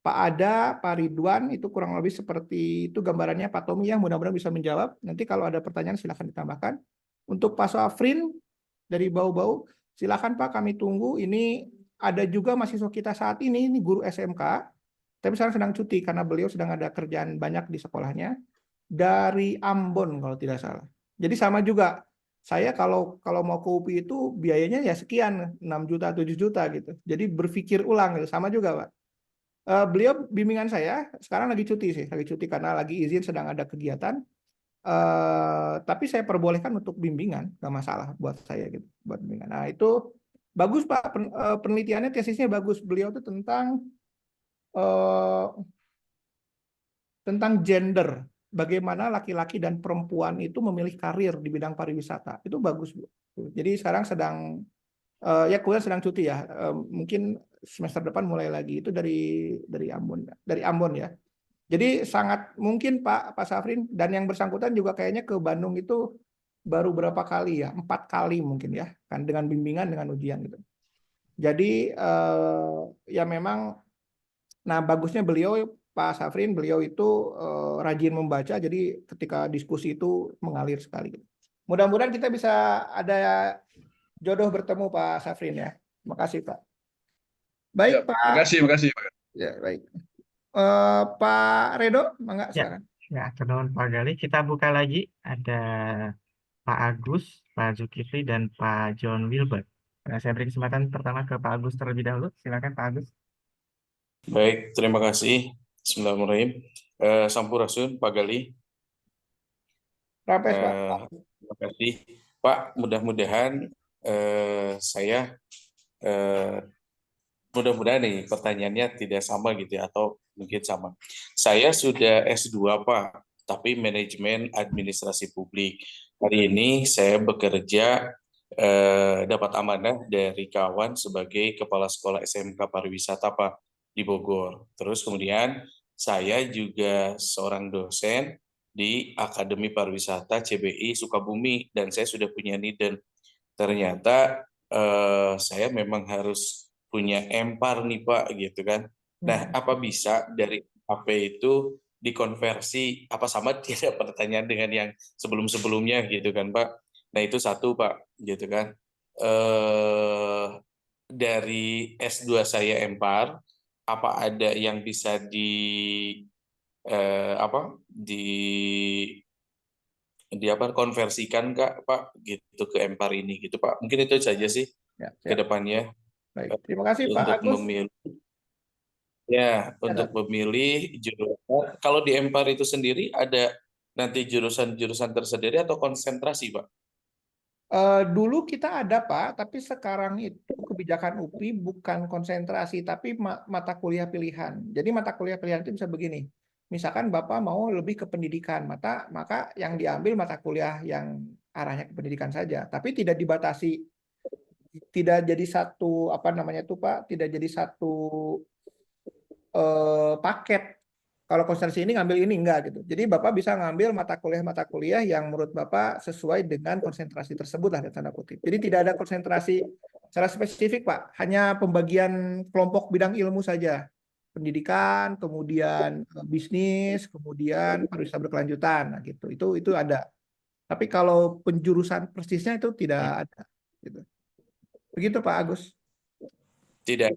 Pak Ada, Pak Ridwan itu kurang lebih seperti itu gambarannya Pak Tommy ya, mudah-mudahan bisa menjawab. Nanti kalau ada pertanyaan silahkan ditambahkan. Untuk Pak Safrin dari Bau-Bau, silahkan Pak kami tunggu. Ini ada juga mahasiswa kita saat ini guru SMK, tapi sekarang sedang cuti karena beliau sedang ada kerjaan banyak di sekolahnya dari Ambon kalau tidak salah. Jadi sama juga. Saya kalau mau ke UPI itu biayanya ya sekian, 6 juta, 7 juta gitu. Jadi berpikir ulang gitu. Sama juga, Pak. Beliau bimbingan saya sekarang lagi cuti sih, lagi cuti karena lagi izin sedang ada kegiatan. Tapi saya perbolehkan untuk bimbingan, nggak masalah buat saya gitu, buat bimbingan. Nah itu bagus Pak, penelitiannya tesisnya bagus. Beliau itu tentang gender, bagaimana laki-laki dan perempuan itu memilih karir di bidang pariwisata. Itu bagus, Bu. Jadi sekarang sedang kuliah sedang cuti ya. Mungkin semester depan mulai lagi. Itu dari Ambon ya. Jadi sangat mungkin Pak Safrin dan yang bersangkutan juga kayaknya ke Bandung itu baru berapa kali ya? 4 kali mungkin ya, kan dengan bimbingan dengan ujian gitu. Jadi ya memang, nah bagusnya beliau Pak Safrin, beliau itu rajin membaca, jadi ketika diskusi itu mengalir sekali. Mudah-mudahan kita bisa ada jodoh bertemu Pak Safrin ya. Terima kasih Pak. Baik Ya, Pak. makasih Pak. Ya baik. Pak Redo, mangga Ya, silakan. ya, terima Pak Gali. Kita buka lagi. Ada Pak Agus, Pak Zulkifli, dan Pak John Wilbert. Nah, saya beri kesempatan pertama ke Pak Agus terlebih dahulu. Silakan Pak Agus. Baik, terima kasih. Bismillahirrahmanirrahim. Sampurasun, Pak Gali. Rapes, Pak. Terima kasih. Pak, mudah-mudahan saya mudah-mudahan nih pertanyaannya tidak sama gitu ya, atau mungkin sama. Saya sudah S2 Pak, tapi manajemen administrasi publik. Hari ini saya bekerja dapat amanah dari kawan sebagai kepala sekolah SMK pariwisata Pak di Bogor. Terus kemudian saya juga seorang dosen di Akademi Pariwisata CBI Sukabumi dan saya sudah punya NIDEN. ternyata saya memang harus punya MPAR nih Pak gitu kan. Nah, apa bisa dari HP itu dikonversi, apa sama tidak pertanyaan dengan yang sebelum-sebelumnya gitu kan Pak. Nah itu satu Pak gitu kan. Dari S2 saya MPAR, apa ada yang bisa konversikan Kak Pak gitu ke MPAR ini gitu Pak. Mungkin itu saja sih Ya, ke siap. depannya Baik, terima kasih Pak untuk Agus. memilih Ya, untuk memilih jurusan. Kalau di MPAR itu sendiri ada nanti jurusan-jurusan tersendiri atau konsentrasi Pak? Dulu kita ada Pak, tapi sekarang itu kebijakan UPI bukan konsentrasi, tapi mata kuliah pilihan. Jadi mata kuliah pilihan itu bisa begini. Misalkan Bapak mau lebih ke pendidikan, maka yang diambil mata kuliah yang arahnya ke pendidikan saja, tapi tidak dibatasi, tidak jadi satu apa namanya itu Pak, tidak jadi satu paket. Kalau konsentrasi ini ngambil ini enggak gitu. Jadi Bapak bisa ngambil mata kuliah yang menurut Bapak sesuai dengan konsentrasi tersebut lah tanda kutip. Jadi tidak ada konsentrasi secara spesifik Pak, hanya pembagian kelompok bidang ilmu saja. Pendidikan, kemudian bisnis, kemudian pariwisata berkelanjutan, nah gitu. Itu ada. Tapi kalau penjurusan persisnya itu tidak ada gitu. Begitu Pak Agus. Tidak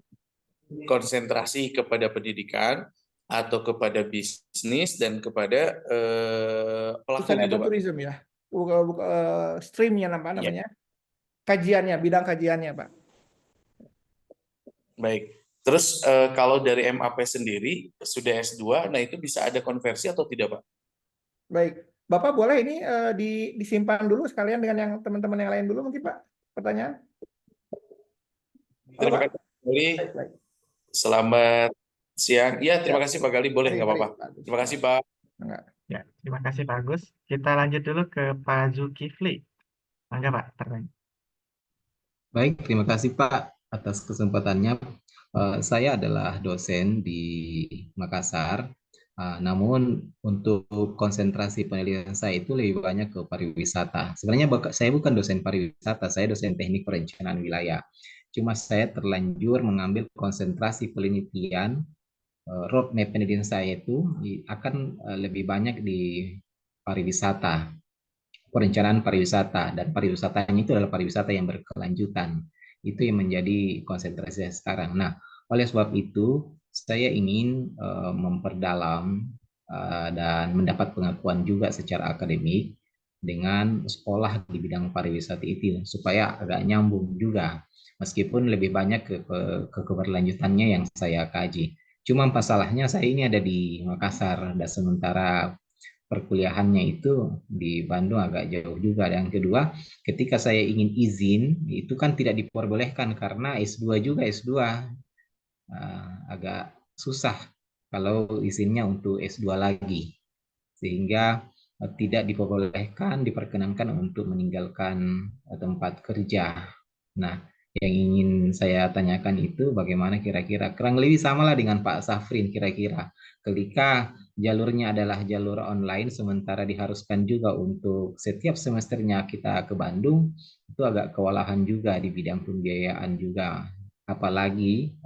konsentrasi kepada pendidikan atau kepada bisnis dan kepada pelaku gitu Sustainable Pak. tourism ya. Streamnya Ya. namanya. Kajiannya, bidang kajiannya Pak. Baik. Terus kalau dari MAP sendiri sudah S2, nah itu bisa ada konversi atau tidak Pak? Baik, Bapak boleh ini disimpan dulu sekalian dengan yang teman-teman yang lain dulu mungkin Pak, pertanyaan? Terima kasih Pak Gali. Baik. Selamat siang. Ya, terima kasih Pak Gali. Boleh, Mari, nggak apa-apa. Pak Agus. Terima kasih Pak. Enggak. Ya, terima kasih Pak Agus. Kita lanjut dulu ke Pak Zulkifli. Mangga Pak, pertanyaan. Baik, terima kasih Pak atas kesempatannya. Saya adalah dosen di Makassar, namun untuk konsentrasi penelitian saya itu lebih banyak ke pariwisata. Sebenarnya saya bukan dosen pariwisata, saya dosen teknik perencanaan wilayah. Cuma saya terlanjur mengambil konsentrasi penelitian, roadmap penelitian saya itu akan lebih banyak di pariwisata, perencanaan pariwisata, dan pariwisatanya itu adalah pariwisata yang berkelanjutan. Itu yang menjadi konsentrasi saya sekarang. Nah, oleh sebab itu saya ingin memperdalam dan mendapat pengakuan juga secara akademik dengan sekolah di bidang pariwisata itu supaya agak nyambung juga, meskipun lebih banyak ke keberlanjutannya yang saya kaji. Cuma masalahnya saya ini ada di Makassar dan sementara perkuliahannya itu di Bandung agak jauh juga. Dan kedua, ketika saya ingin izin, itu kan tidak diperbolehkan karena S2 juga S2. Agak susah kalau izinnya untuk S2 lagi. Sehingga tidak diperbolehkan, diperkenankan untuk meninggalkan tempat kerja. Nah, yang ingin saya tanyakan itu bagaimana kira-kira, kurang lebih sama lah dengan Pak Safrin kira-kira. Ketika jalurnya adalah jalur online, sementara diharuskan juga untuk setiap semesternya kita ke Bandung, itu agak kewalahan juga di bidang pembiayaan juga. Apalagi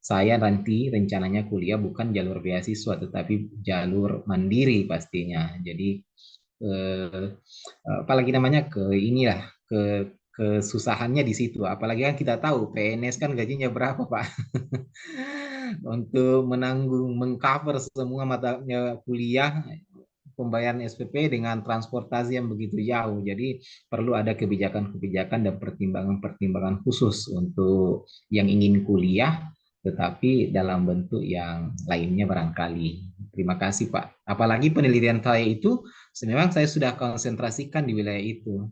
saya nanti rencananya kuliah bukan jalur beasiswa, tetapi jalur mandiri pastinya. Jadi apalagi namanya kesusahannya di situ. Apalagi kan kita tahu PNS kan gajinya berapa Pak untuk menanggung mengcover semua matanya kuliah, pembayaran SPP dengan transportasi yang begitu jauh. Jadi perlu ada kebijakan-kebijakan dan pertimbangan-pertimbangan khusus untuk yang ingin kuliah tetapi dalam bentuk yang lainnya barangkali. Terima kasih Pak. Apalagi penelitian saya itu memang saya sudah konsentrasikan di wilayah itu,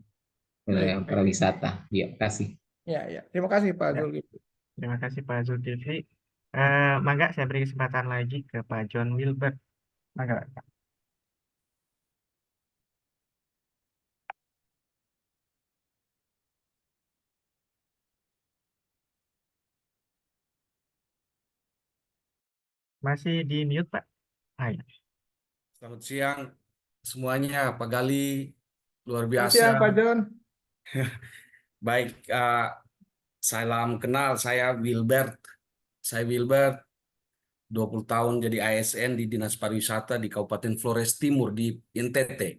wilayah pariwisata. Ya, kasih. Ya. Terima kasih Pak Zulkifli. Terima kasih Pak Zulkifli. Mangga saya beri kesempatan lagi ke Pak John Wilbert. Mangga Pak. Masih di mute Pak. Hai. Selamat siang semuanya, Pak Gali, luar Selamat biasa. siang Pak John. Baik, salam kenal, saya Wilbert. Saya Wilbert, 20 tahun jadi ASN di Dinas Pariwisata di Kabupaten Flores Timur di NTT.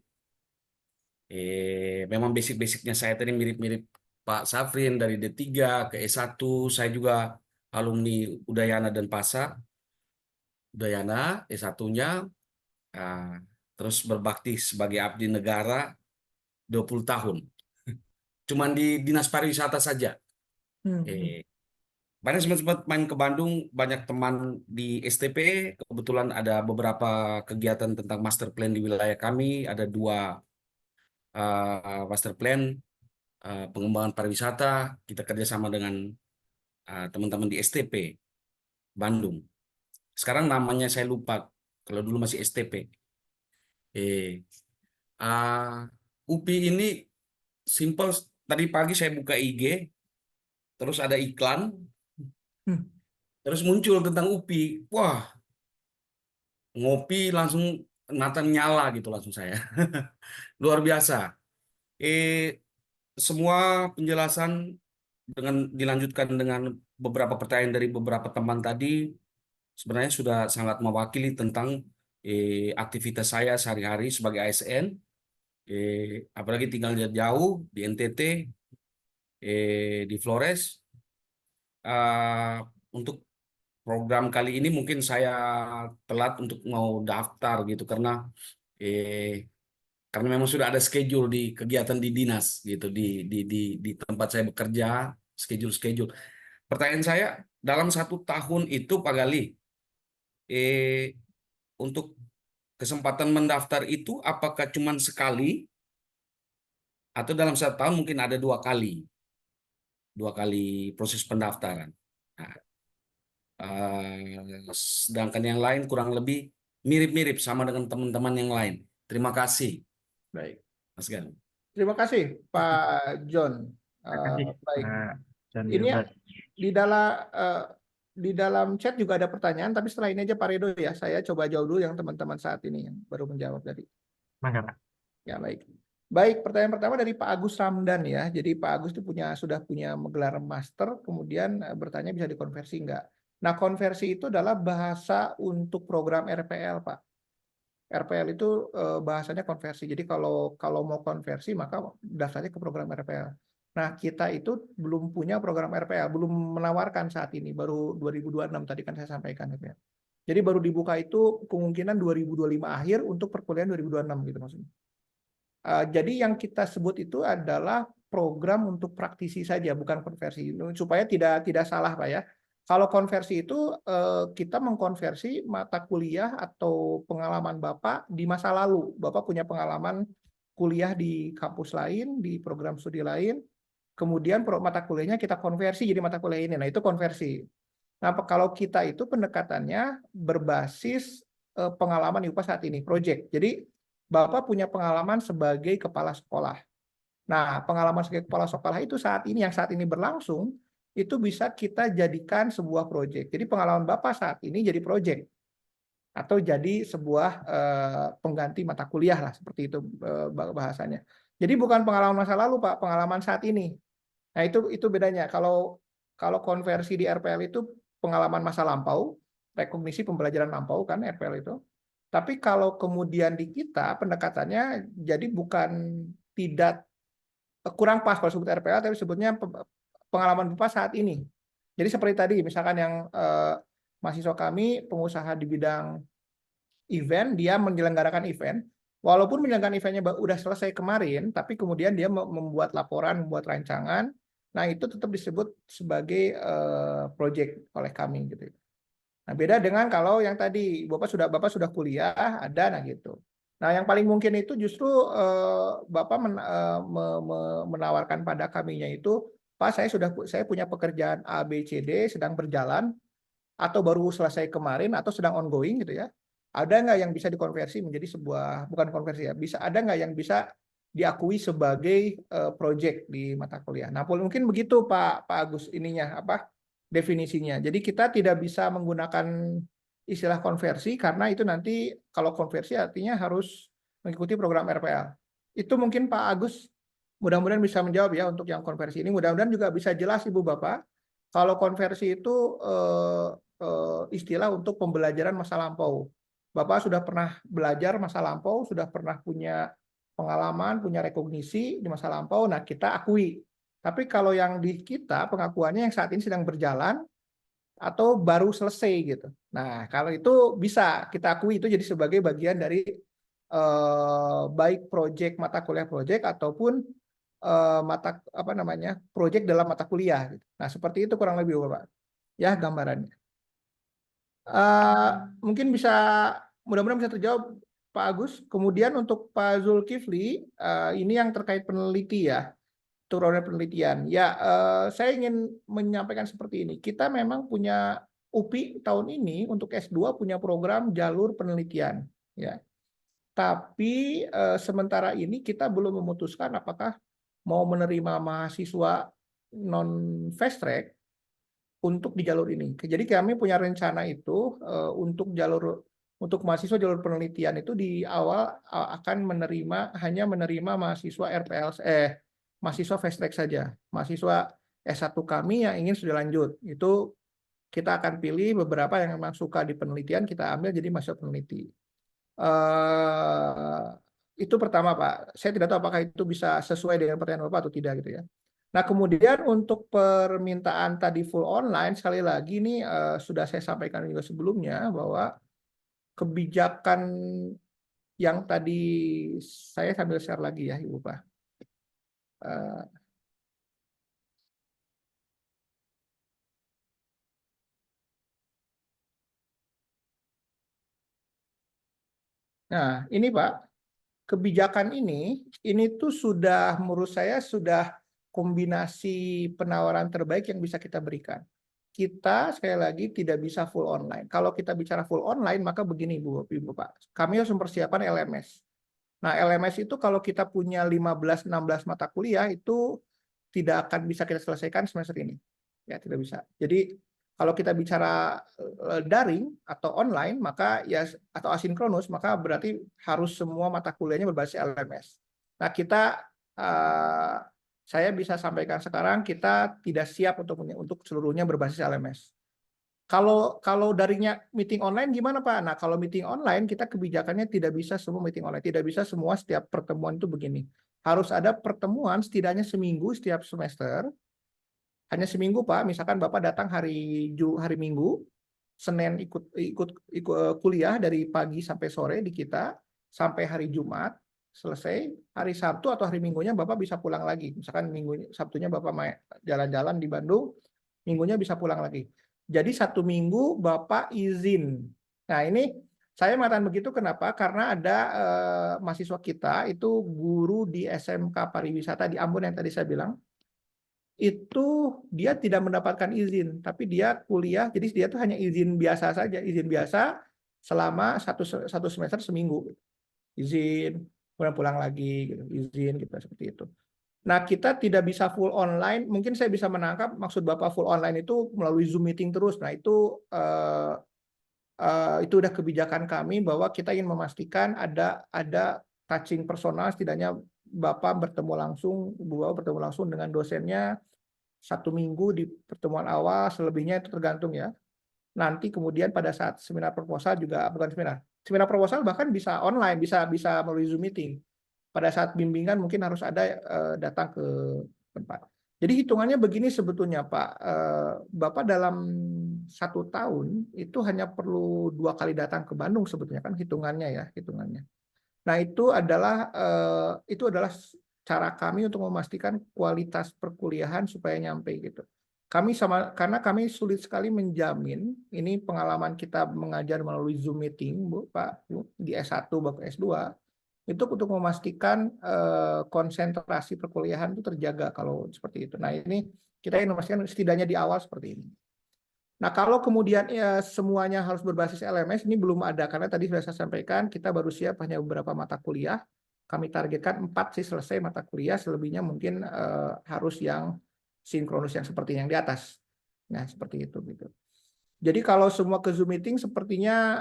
Memang basic-basicnya saya tadi mirip-mirip Pak Safrin dari D3 ke S1. Saya juga alumni Udayana dan Pasa. Udayana S1-nya, terus berbakti sebagai abdi negara 20 tahun. Cuman di Dinas Pariwisata saja. Banyak sempat main ke Bandung, banyak teman di STP. Kebetulan ada beberapa kegiatan tentang master plan di wilayah kami. Ada 2 master plan pengembangan pariwisata. Kita kerjasama dengan teman-teman di STP Bandung. Sekarang namanya saya lupa. Kalau dulu masih STP. UPI ini simple. Tadi pagi saya buka IG, terus ada iklan. Terus muncul tentang UPI. Wah, ngopi langsung Nathan nyala gitu langsung saya. Luar biasa. Semua penjelasan dilanjutkan dengan beberapa pertanyaan dari beberapa teman tadi sebenarnya sudah sangat mewakili tentang aktivitas saya sehari-hari sebagai ASN. Apalagi tinggal jauh di NTT, di Flores. Untuk program kali ini mungkin saya telat untuk mau daftar gitu karena memang sudah ada schedule di kegiatan di dinas gitu di tempat saya bekerja, schedule. Pertanyaan saya, dalam 1 tahun itu Pak Gali, untuk kesempatan mendaftar itu apakah cuma sekali atau dalam 1 tahun mungkin ada 2 kali proses pendaftaran. Nah, sedangkan yang lain kurang lebih mirip-mirip sama dengan teman-teman yang lain. Terima kasih. Baik. Mas Gali. Terima kasih Pak John. Terima kasih, Baik. Pak John Ini Wilbert. di dalam chat juga ada pertanyaan, tapi setelah ini aja Pak Redo ya. Saya coba jawab dulu yang teman-teman saat ini yang baru menjawab tadi. Mangga, Pak. Ya, baik. Baik, pertanyaan pertama dari Pak Agus Ramdan ya. Jadi Pak Agus itu sudah punya gelar master, kemudian bertanya bisa dikonversi enggak. Nah, konversi itu adalah bahasa untuk program RPL, Pak. RPL itu bahasanya konversi. Jadi kalau mau konversi maka daftarnya ke program RPL. Nah, kita itu belum punya program RPL, belum menawarkan saat ini, baru 2026 tadi kan saya sampaikan gitu ya. Jadi baru dibuka itu kemungkinan 2025 akhir untuk perkuliahan 2026 gitu maksudnya. Jadi yang kita sebut itu adalah program untuk praktisi saja, bukan konversi. Supaya tidak salah Pak ya. Kalau konversi itu kita mengkonversi mata kuliah atau pengalaman Bapak di masa lalu. Bapak punya pengalaman kuliah di kampus lain, di program studi lain, kemudian mata kuliahnya kita konversi jadi mata kuliah ini. Nah, itu konversi. Nah, kalau kita itu pendekatannya berbasis pengalaman IPA saat ini, project. Jadi Bapak punya pengalaman sebagai kepala sekolah. Nah, pengalaman sebagai kepala sekolah itu saat ini berlangsung, itu bisa kita jadikan sebuah proyek. Jadi pengalaman Bapak saat ini jadi proyek atau jadi sebuah pengganti mata kuliah lah, seperti itu bahasanya. Jadi bukan pengalaman masa lalu Pak, pengalaman saat ini. Nah, itu bedanya. Kalau konversi di RPL itu pengalaman masa lampau, rekognisi pembelajaran lampau kan RPL itu. Tapi kalau kemudian di kita pendekatannya jadi tidak kurang pas kalau sebut RPL, tapi sebutnya pengalaman Bapak saat ini. Jadi seperti tadi, misalkan yang mahasiswa kami, pengusaha di bidang event, dia menyelenggarakan event. Walaupun menyelenggarakan eventnya udah selesai kemarin, tapi kemudian dia membuat laporan, membuat rancangan, nah itu tetap disebut sebagai project oleh kami gitu. Nah, beda dengan kalau yang tadi Bapak sudah kuliah, ada nah gitu. Nah, yang paling mungkin itu justru Bapak menawarkan pada kaminya itu, Pak, saya punya pekerjaan A, B, C, D sedang berjalan atau baru selesai kemarin atau sedang ongoing gitu ya. Ada nggak yang bisa dikonversi menjadi bukan konversi ya, ada nggak yang bisa diakui sebagai project di mata kuliah. Nah, mungkin begitu Pak Agus ininya definisinya. Jadi kita tidak bisa menggunakan istilah konversi karena itu nanti kalau konversi artinya harus mengikuti program RPL. Itu mungkin Pak Agus Mudah-mudahan bisa menjawab ya untuk yang konversi ini. Mudah-mudahan juga bisa jelas Ibu Bapak. Kalau konversi itu istilah untuk pembelajaran masa lampau. Bapak sudah pernah belajar masa lampau, sudah pernah punya pengalaman, punya rekognisi di masa lampau. Nah, kita akui. Tapi kalau yang di kita pengakuannya yang saat ini sedang berjalan atau baru selesai gitu. Nah, kalau itu bisa kita akui itu jadi sebagai bagian dari baik proyek mata kuliah proyek ataupun mata apa namanya proyek dalam mata kuliah. Nah, seperti itu kurang lebih Bapak. Ya gambarannya. Mungkin bisa mudah-mudahan bisa terjawab Pak Agus. Kemudian untuk Pak Zulkifli, ini yang terkait peneliti ya. Turunnya penelitian. Ya, saya ingin menyampaikan seperti ini. Kita memang punya UPI tahun ini untuk S2 punya program jalur penelitian. Ya. Tapi sementara ini kita belum memutuskan apakah mau menerima mahasiswa non fast track untuk di jalur ini. Jadi kami punya rencana itu untuk mahasiswa jalur penelitian itu di awal akan hanya menerima mahasiswa mahasiswa fast track saja. Mahasiswa S1 kami yang ingin studi lanjut, itu kita akan pilih beberapa yang memang suka di penelitian, kita ambil jadi mahasiswa peneliti. Itu pertama Pak. Saya tidak tahu apakah itu bisa sesuai dengan pertanyaan Bapak atau tidak gitu ya. Nah kemudian untuk permintaan tadi full online, sekali lagi nih sudah saya sampaikan juga sebelumnya bahwa kebijakan yang tadi saya sambil share lagi ya Ibu Pak. Nah, ini Pak, kebijakan ini tuh sudah menurut saya sudah kombinasi penawaran terbaik yang bisa kita berikan. Kita sekali lagi tidak bisa full online. Kalau kita bicara full online, maka begini Ibu Pak, kami harus mempersiapkan LMS. Nah, LMS itu kalau kita punya 15-16 mata kuliah itu tidak akan bisa kita selesaikan semester ini. Ya, tidak bisa. Jadi kalau kita bicara daring atau online, maka ya atau asinkronus, maka berarti harus semua mata kuliahnya berbasis LMS. Nah, saya bisa sampaikan sekarang kita tidak siap untuk seluruhnya berbasis LMS. Kalau daringnya meeting online gimana Pak? Nah, kalau meeting online kita kebijakannya tidak bisa semua meeting online, tidak bisa semua setiap pertemuan itu begini. Harus ada pertemuan setidaknya seminggu setiap semester. Hanya seminggu Pak, misalkan Bapak datang hari Minggu, Senin ikut kuliah dari pagi sampai sore di kita, sampai hari Jumat selesai, hari Sabtu atau hari Minggunya Bapak bisa pulang lagi. Misalkan Sabtunya Bapak jalan-jalan di Bandung, Minggunya bisa pulang lagi. Jadi 1 minggu Bapak izin. Nah ini saya mengatakan begitu kenapa? Karena ada mahasiswa kita itu guru di SMK Pariwisata di Ambon yang tadi saya bilang, itu dia tidak mendapatkan izin, tapi dia kuliah, jadi dia tuh hanya izin biasa saja, izin biasa selama satu semester seminggu, izin, kemudian pulang lagi, gitu, izin, gitu, seperti itu. Nah, kita tidak bisa full online, mungkin saya bisa menangkap maksud Bapak full online itu melalui Zoom meeting terus, nah itu udah kebijakan kami bahwa kita ingin memastikan ada touching personal, setidaknya Bapak bertemu langsung, Ibu Bapak bertemu langsung dengan dosennya 1 minggu di pertemuan awal, selebihnya itu tergantung ya. Nanti kemudian pada saat seminar proposal juga, bukan seminar proposal bahkan bisa online, bisa melalui Zoom meeting. Pada saat bimbingan mungkin harus ada datang ke tempat. Jadi hitungannya begini sebetulnya Pak, Bapak dalam 1 tahun itu hanya perlu 2 kali datang ke Bandung sebetulnya kan hitungannya. Nah itu adalah cara kami untuk memastikan kualitas perkuliahan supaya nyampe gitu. Karena kami sulit sekali menjamin, ini pengalaman kita mengajar melalui Zoom meeting, Bu, Pak, di S1 bahkan S2, itu untuk memastikan konsentrasi perkuliahan itu terjaga kalau seperti itu. Nah ini kita ingin memastikan setidaknya di awal seperti ini. Nah, kalau kemudian ya semuanya harus berbasis LMS, ini belum ada, karena tadi sudah saya sampaikan, kita baru siap hanya beberapa mata kuliah. Kami targetkan 4 sih selesai mata kuliah, selebihnya mungkin harus yang sinkronus yang seperti yang di atas. Nah, seperti itu gitu. Jadi kalau semua ke Zoom meeting sepertinya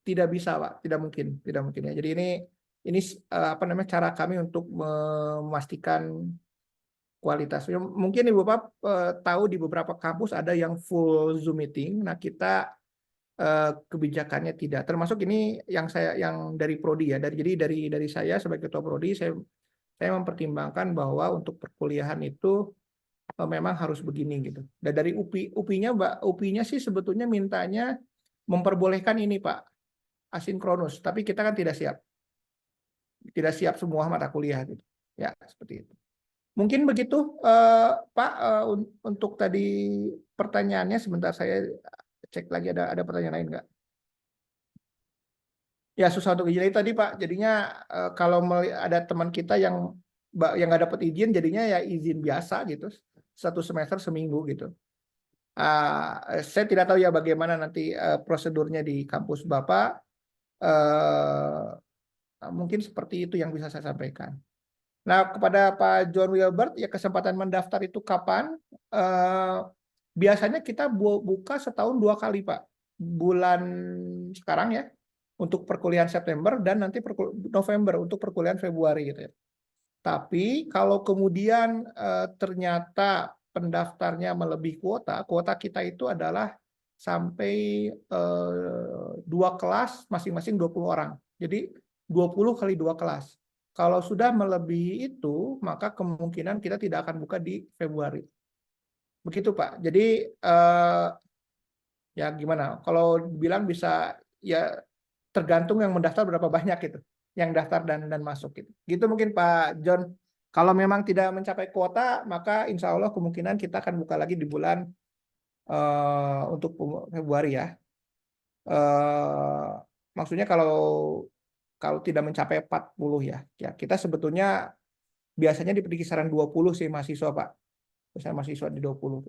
tidak bisa, Pak, tidak mungkin ya. Jadi ini apa namanya cara kami untuk memastikan kualitasnya. Mungkin Ibu Bapak tahu di beberapa kampus ada yang full Zoom meeting. Nah, kita kebijakannya tidak. Termasuk ini yang dari prodi ya. Dari saya sebagai ketua prodi saya mempertimbangkan bahwa untuk perkuliahan itu memang harus begini gitu. Dan dari UPI-nya sih sebetulnya mintanya memperbolehkan ini Pak, asinkronus, tapi kita kan tidak siap semua mata kuliah gitu. Ya, seperti itu. Mungkin begitu Pak untuk tadi pertanyaannya. Sebentar saya cek lagi ada pertanyaan lain nggak? Ya, susah untuk izin itu tadi Pak. Jadinya kalau ada teman kita yang nggak dapat izin, jadinya ya izin biasa gitu, 1 semester seminggu gitu. Saya tidak tahu ya bagaimana nanti prosedurnya di kampus Bapak. Mungkin seperti itu yang bisa saya sampaikan. Nah, kepada Pak John Wilbert, ya kesempatan mendaftar itu kapan? Biasanya kita buka setahun 2 kali Pak. Bulan sekarang ya, untuk perkuliahan September, dan nanti November untuk perkuliahan Februari gitu ya. Tapi kalau kemudian ternyata pendaftarnya melebihi kuota kita itu adalah sampai 2 kelas masing-masing 20 orang. Jadi 20 kali 2 kelas. Kalau sudah melebihi itu, maka kemungkinan kita tidak akan buka di Februari. Begitu Pak. Jadi ya gimana? Kalau bilang bisa ya tergantung yang mendaftar berapa banyak gitu, yang daftar dan masuk gitu. Gitu mungkin Pak John. Kalau memang tidak mencapai kuota, maka insya Allah kemungkinan kita akan buka lagi di bulan untuk Februari ya. Maksudnya kalau tidak mencapai 40 ya. Ya kita sebetulnya biasanya di kisaran 20 sih mahasiswa Pak. Biasanya mahasiswa di 20.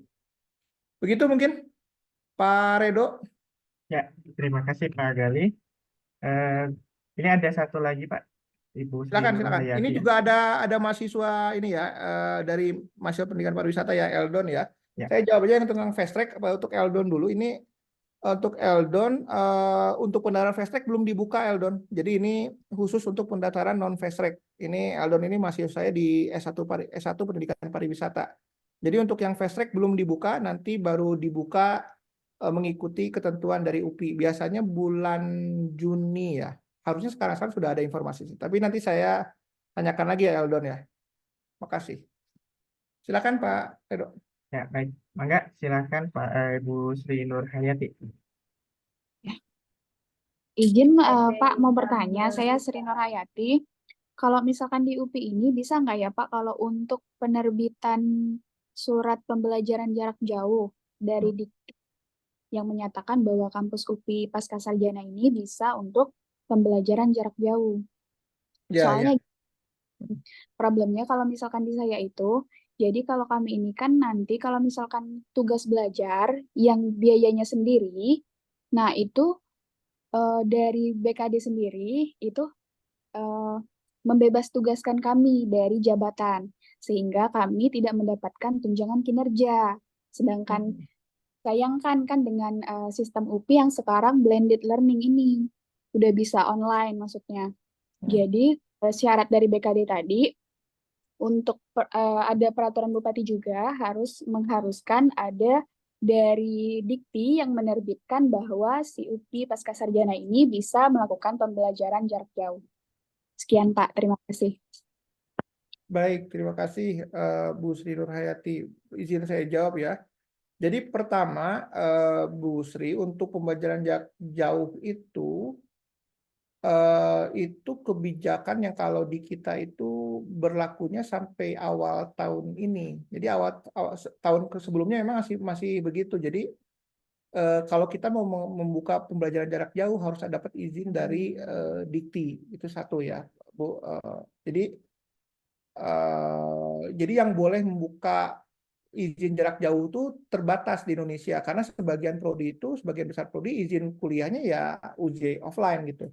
Begitu mungkin Pak Redo. Ya, terima kasih Pak Gali. Ini ada satu lagi Pak, Ibu Sri Silakan. Nurhayati Ini ya. juga ada mahasiswa ini ya, dari mahasiswa pendidikan pariwisata ya, Eldon ya. Ya. Saya jawab aja yang tentang fast track untuk Eldon dulu. Ini untuk Eldon, untuk pendaftaran fast track belum dibuka Eldon. Jadi ini khusus untuk pendaftaran non fast track. Ini Eldon ini mahasiswa saya di S1 pendidikan pariwisata. Jadi untuk yang fast track belum dibuka, nanti baru dibuka mengikuti ketentuan dari UPI. Biasanya bulan Juni ya. Harusnya sekarang sudah ada informasi. Tapi nanti saya tanyakan lagi ya Eldon ya. Makasih. Silakan Pak Edo. Ya, baik. Mangga silakan Pak Ibu Sri Nurhayati. Izin Pak mau bertanya, saya Sri Nurhayati. Kalau misalkan di UPI ini bisa nggak ya Pak kalau untuk penerbitan surat pembelajaran jarak jauh dari Dikti yang menyatakan bahwa kampus UPI Pascasarjana ini bisa untuk pembelajaran jarak jauh. Soalnya problemnya kalau misalkan di saya itu, jadi kalau kami ini kan nanti kalau misalkan tugas belajar yang biayanya sendiri, nah itu dari BKD sendiri itu membebas tugaskan kami dari jabatan, sehingga kami tidak mendapatkan tunjangan kinerja. Sedangkan sayangkan kan dengan sistem UPI yang sekarang blended learning ini, udah bisa online maksudnya. Jadi syarat dari BKD tadi, untuk ada peraturan bupati juga mengharuskan ada dari Dikti yang menerbitkan bahwa si UPI Pascasarjana ini bisa melakukan pembelajaran jarak jauh. Sekian Pak, terima kasih. Baik, terima kasih Bu Sri Nurhayati. Izin saya jawab ya. Jadi pertama Bu Sri, untuk pembelajaran jarak jauh itu kebijakan yang kalau di kita itu berlakunya sampai awal tahun ini. Jadi awal tahun sebelumnya memang masih begitu. Jadi kalau kita mau membuka pembelajaran jarak jauh harus dapat izin dari Dikti. Itu satu ya, Bu. Jadi yang boleh membuka izin jarak jauh itu terbatas di Indonesia karena sebagian besar prodi izin kuliahnya ya UJ offline gitu.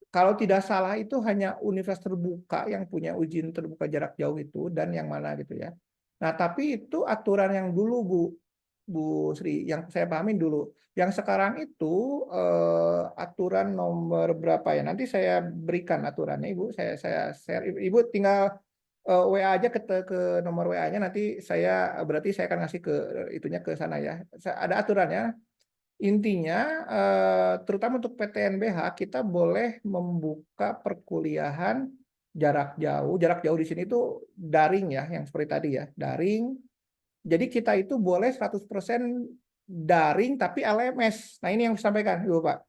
Kalau tidak salah itu hanya universitas terbuka yang punya izin terbuka jarak jauh itu, dan yang mana gitu ya. Nah, tapi itu aturan yang dulu Bu Sri, yang saya pahamin dulu. Yang sekarang itu aturan nomor berapa ya? Nanti saya berikan aturannya, Ibu. Saya share. Ibu tinggal WA aja ke nomor WA-nya, nanti berarti saya akan ngasih ke itunya ke sana ya. Ada aturannya. Intinya, terutama untuk PTNBH, kita boleh membuka perkuliahan jarak jauh. Jarak jauh di sini itu daring ya, yang seperti tadi ya, daring. Jadi kita itu boleh 100% daring tapi LMS. Nah, ini yang saya sampaikan, Ibu Pak.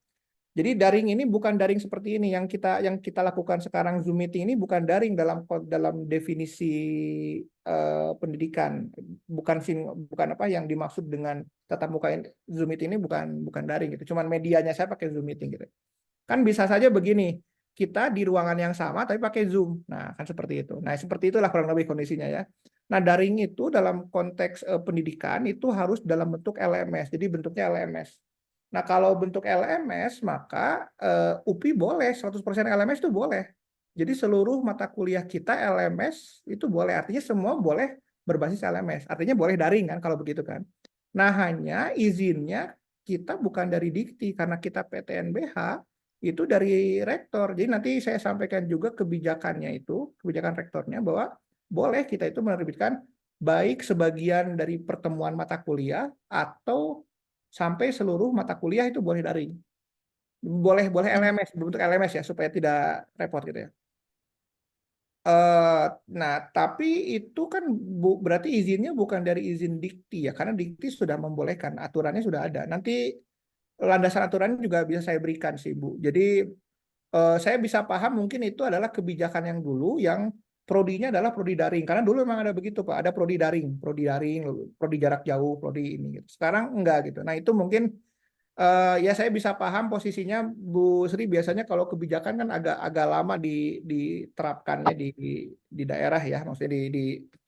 Jadi daring ini bukan daring seperti ini yang kita lakukan sekarang. Zoom meeting ini bukan daring dalam definisi pendidikan. Bukan apa yang dimaksud dengan tatap muka. Zoom meeting ini bukan daring gitu. Cuman medianya saya pakai Zoom meeting gitu. Kan bisa saja begini, kita di ruangan yang sama tapi pakai Zoom. Nah, kan seperti itu. Nah, seperti itulah kurang lebih kondisinya ya. Nah, daring itu dalam konteks pendidikan itu harus dalam bentuk LMS. Jadi bentuknya LMS. Nah, kalau bentuk LMS, maka UPI boleh, 100% LMS itu boleh. Jadi seluruh mata kuliah kita LMS itu boleh. Artinya semua boleh berbasis LMS. Artinya boleh daring kan kalau begitu kan. Nah, hanya izinnya kita bukan dari Dikti, karena kita PTNBH, itu dari rektor. Jadi nanti saya sampaikan juga kebijakannya itu, kebijakan rektornya, bahwa boleh kita itu menerbitkan baik sebagian dari pertemuan mata kuliah atau sampai seluruh mata kuliah itu boleh daring. Boleh LMS, berbentuk LMS ya, supaya tidak repot gitu ya. Nah, tapi itu kan berarti izinnya bukan dari izin Dikti ya, karena Dikti sudah membolehkan, aturannya sudah ada. Nanti landasan aturannya juga bisa saya berikan sih, Bu. Jadi saya bisa paham mungkin itu adalah kebijakan yang dulu yang prodinya adalah prodi daring. Karena dulu memang ada begitu, Pak. Ada prodi daring, prodi jarak jauh, prodi ini gitu. Sekarang enggak gitu. Nah, itu mungkin ya saya bisa paham posisinya Bu Sri. Biasanya kalau kebijakan kan agak lama diterapkannya di daerah ya. Maksudnya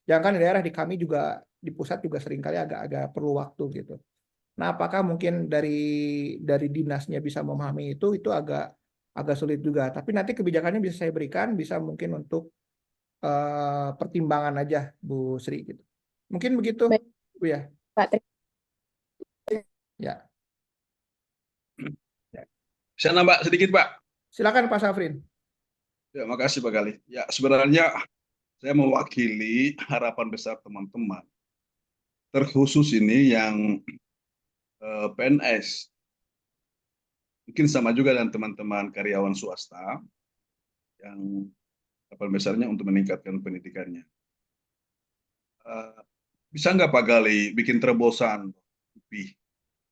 jangan kan di daerah, di kami juga di pusat juga seringkali agak perlu waktu gitu. Nah, apakah mungkin dari dinasnya bisa memahami itu agak sulit juga. Tapi nanti kebijakannya bisa saya berikan, bisa mungkin untuk pertimbangan aja Bu Sri gitu. Mungkin begitu, Baik, Bu ya. Pak. Ya. Bisa nambah sedikit, Pak? Silakan Pak Safrin. Ya, makasih Pak Gali. Ya, sebenarnya saya mewakili harapan besar teman-teman, terkhusus ini yang PNS. Mungkin sama juga dengan teman-teman karyawan swasta yang harapan besarnya untuk meningkatkan pendidikannya. Bisa nggak Pak Gali bikin terobosan UPI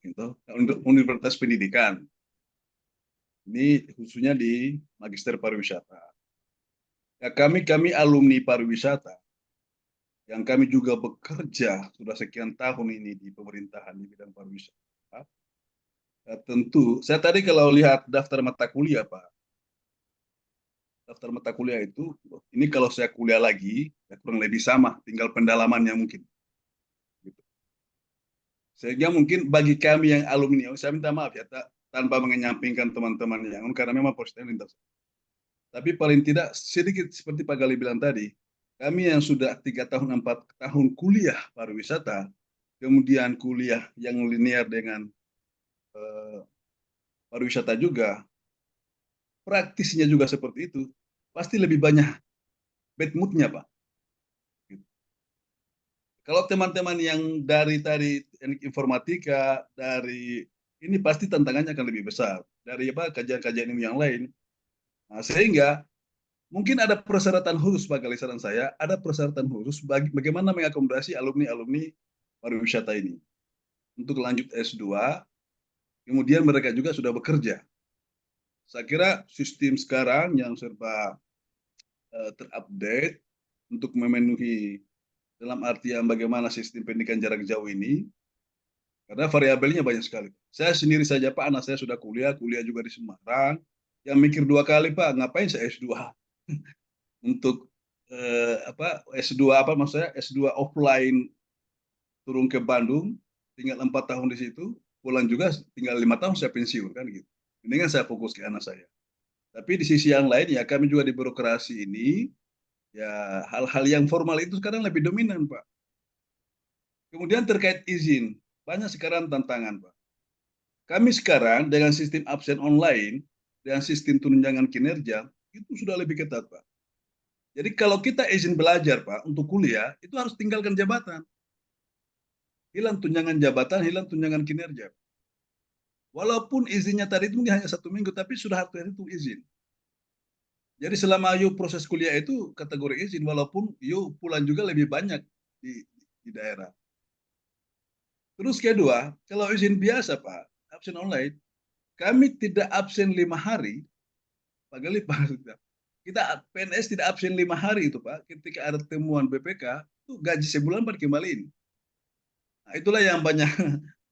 gitu, untuk Universitas Pendidikan? Ini khususnya di Magister Pariwisata. Ya, kami alumni pariwisata yang kami juga bekerja sudah sekian tahun ini di pemerintahan di bidang pariwisata. Ya, tentu, saya tadi kalau lihat daftar mata kuliah, Pak, daftar mata kuliah itu, ini kalau saya kuliah lagi, ya kurang lebih sama, tinggal pendalamannya mungkin. Gitu. Sehingga mungkin bagi kami yang alumni, saya minta maaf ya, tanpa menyampingkan teman-teman yang, karena memang proses lintas. Tapi paling tidak sedikit seperti Pak Gali bilang tadi, kami yang sudah 3 tahun, 4 tahun kuliah pariwisata, kemudian kuliah yang linear dengan pariwisata juga, praktisnya juga seperti itu, pasti lebih banyak bad mood-nya, Pak. Kalau teman-teman yang dari tadi teknik informatika, dari ini pasti tantangannya akan lebih besar dari kajian-kajian ilmu yang lain. Nah, sehingga mungkin ada persyaratan khusus bagi saran saya, ada persyaratan khusus bagaimana mengakomodasi alumni-alumni pariwisata ini untuk lanjut S2, kemudian mereka juga sudah bekerja. Saya kira sistem sekarang yang serba terupdate untuk memenuhi dalam artian bagaimana sistem pendidikan jarak jauh ini, karena variabelnya banyak sekali. Saya sendiri saja, Pak, anak saya sudah kuliah juga di Semarang, yang mikir 2 kali, Pak, ngapain saya S2? Untuk S2 maksudnya S2 offline turun ke Bandung, tinggal 4 tahun di situ, pulang juga tinggal 5 tahun saya pensiun kan gitu. Ini kan saya fokus ke anak saya. Tapi di sisi yang lain ya kami juga di birokrasi ini ya hal-hal yang formal itu sekarang lebih dominan, Pak. Kemudian terkait izin, banyak sekarang tantangan, Pak. Kami sekarang dengan sistem absen online, dengan sistem tunjangan kinerja, itu sudah lebih ketat, Pak. Jadi kalau kita izin belajar, Pak, untuk kuliah, itu harus tinggalkan jabatan. Hilang tunjangan jabatan, hilang tunjangan kinerja. Walaupun izinnya tadi itu mungkin hanya 1 minggu, tapi sudah harus itu izin. Jadi selama you proses kuliah itu kategori izin, walaupun you pulang juga lebih banyak di daerah. Terus kedua, kalau izin biasa, Pak, absen online, kami tidak absen 5 hari, Pak Gali, Pak, kita PNS tidak absen 5 hari itu, Pak. Ketika ada temuan BPK, itu gaji sebulan Pak dikembaliin. Nah, itulah yang banyak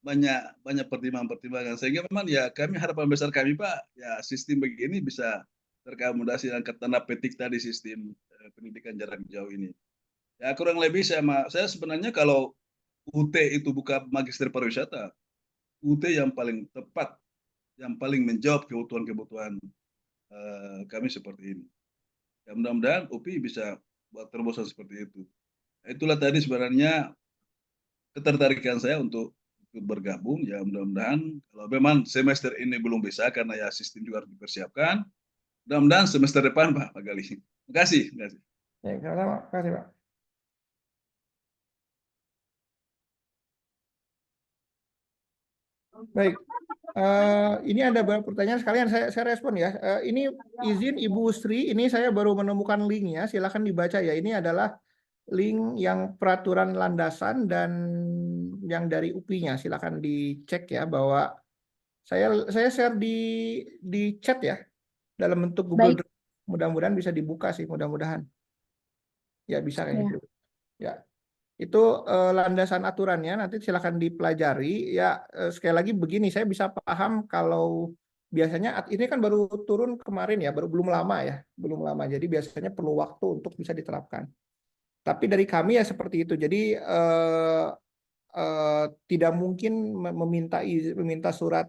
banyak pertimbangan-pertimbangan, sehingga memang ya kami harapan besar kami, Pak, ya sistem begini bisa terakomodasi dengan tanda petik tadi sistem pendidikan jarak jauh ini. Ya kurang lebih saya sebenarnya kalau UT itu buka magister pariwisata, UT yang paling tepat, yang paling menjawab kebutuhan-kebutuhan kami seperti ini. Ya mudah-mudahan UPI bisa buat terobosan seperti itu. Itulah tadi sebenarnya ketertarikan saya untuk bergabung. Ya mudah-mudahan kalau memang semester ini belum bisa karena ya sistem juga harus dipersiapkan. Mudah-mudahan semester depan, Pak Gali. Terima kasih. Ya, sama-sama. Terima kasih, Pak. Baik, ini ada beberapa pertanyaan sekalian saya respon ya. Ini izin Ibu Sri, ini saya baru menemukan linknya, silakan dibaca ya. Ini adalah link yang peraturan landasan dan yang dari UPI-nya, silakan dicek ya bahwa saya share di chat ya dalam bentuk Google Baik. Drive. Mudah-mudahan bisa dibuka sih, mudah-mudahan. Ya bisa kayak Ya. gitu. Ya. Itu landasan aturannya, nanti silakan dipelajari. Ya sekali lagi begini, saya bisa paham kalau biasanya ini kan baru turun kemarin ya, belum lama ya, belum lama. Jadi biasanya perlu waktu untuk bisa diterapkan. Tapi dari kami ya seperti itu. Jadi tidak mungkin meminta surat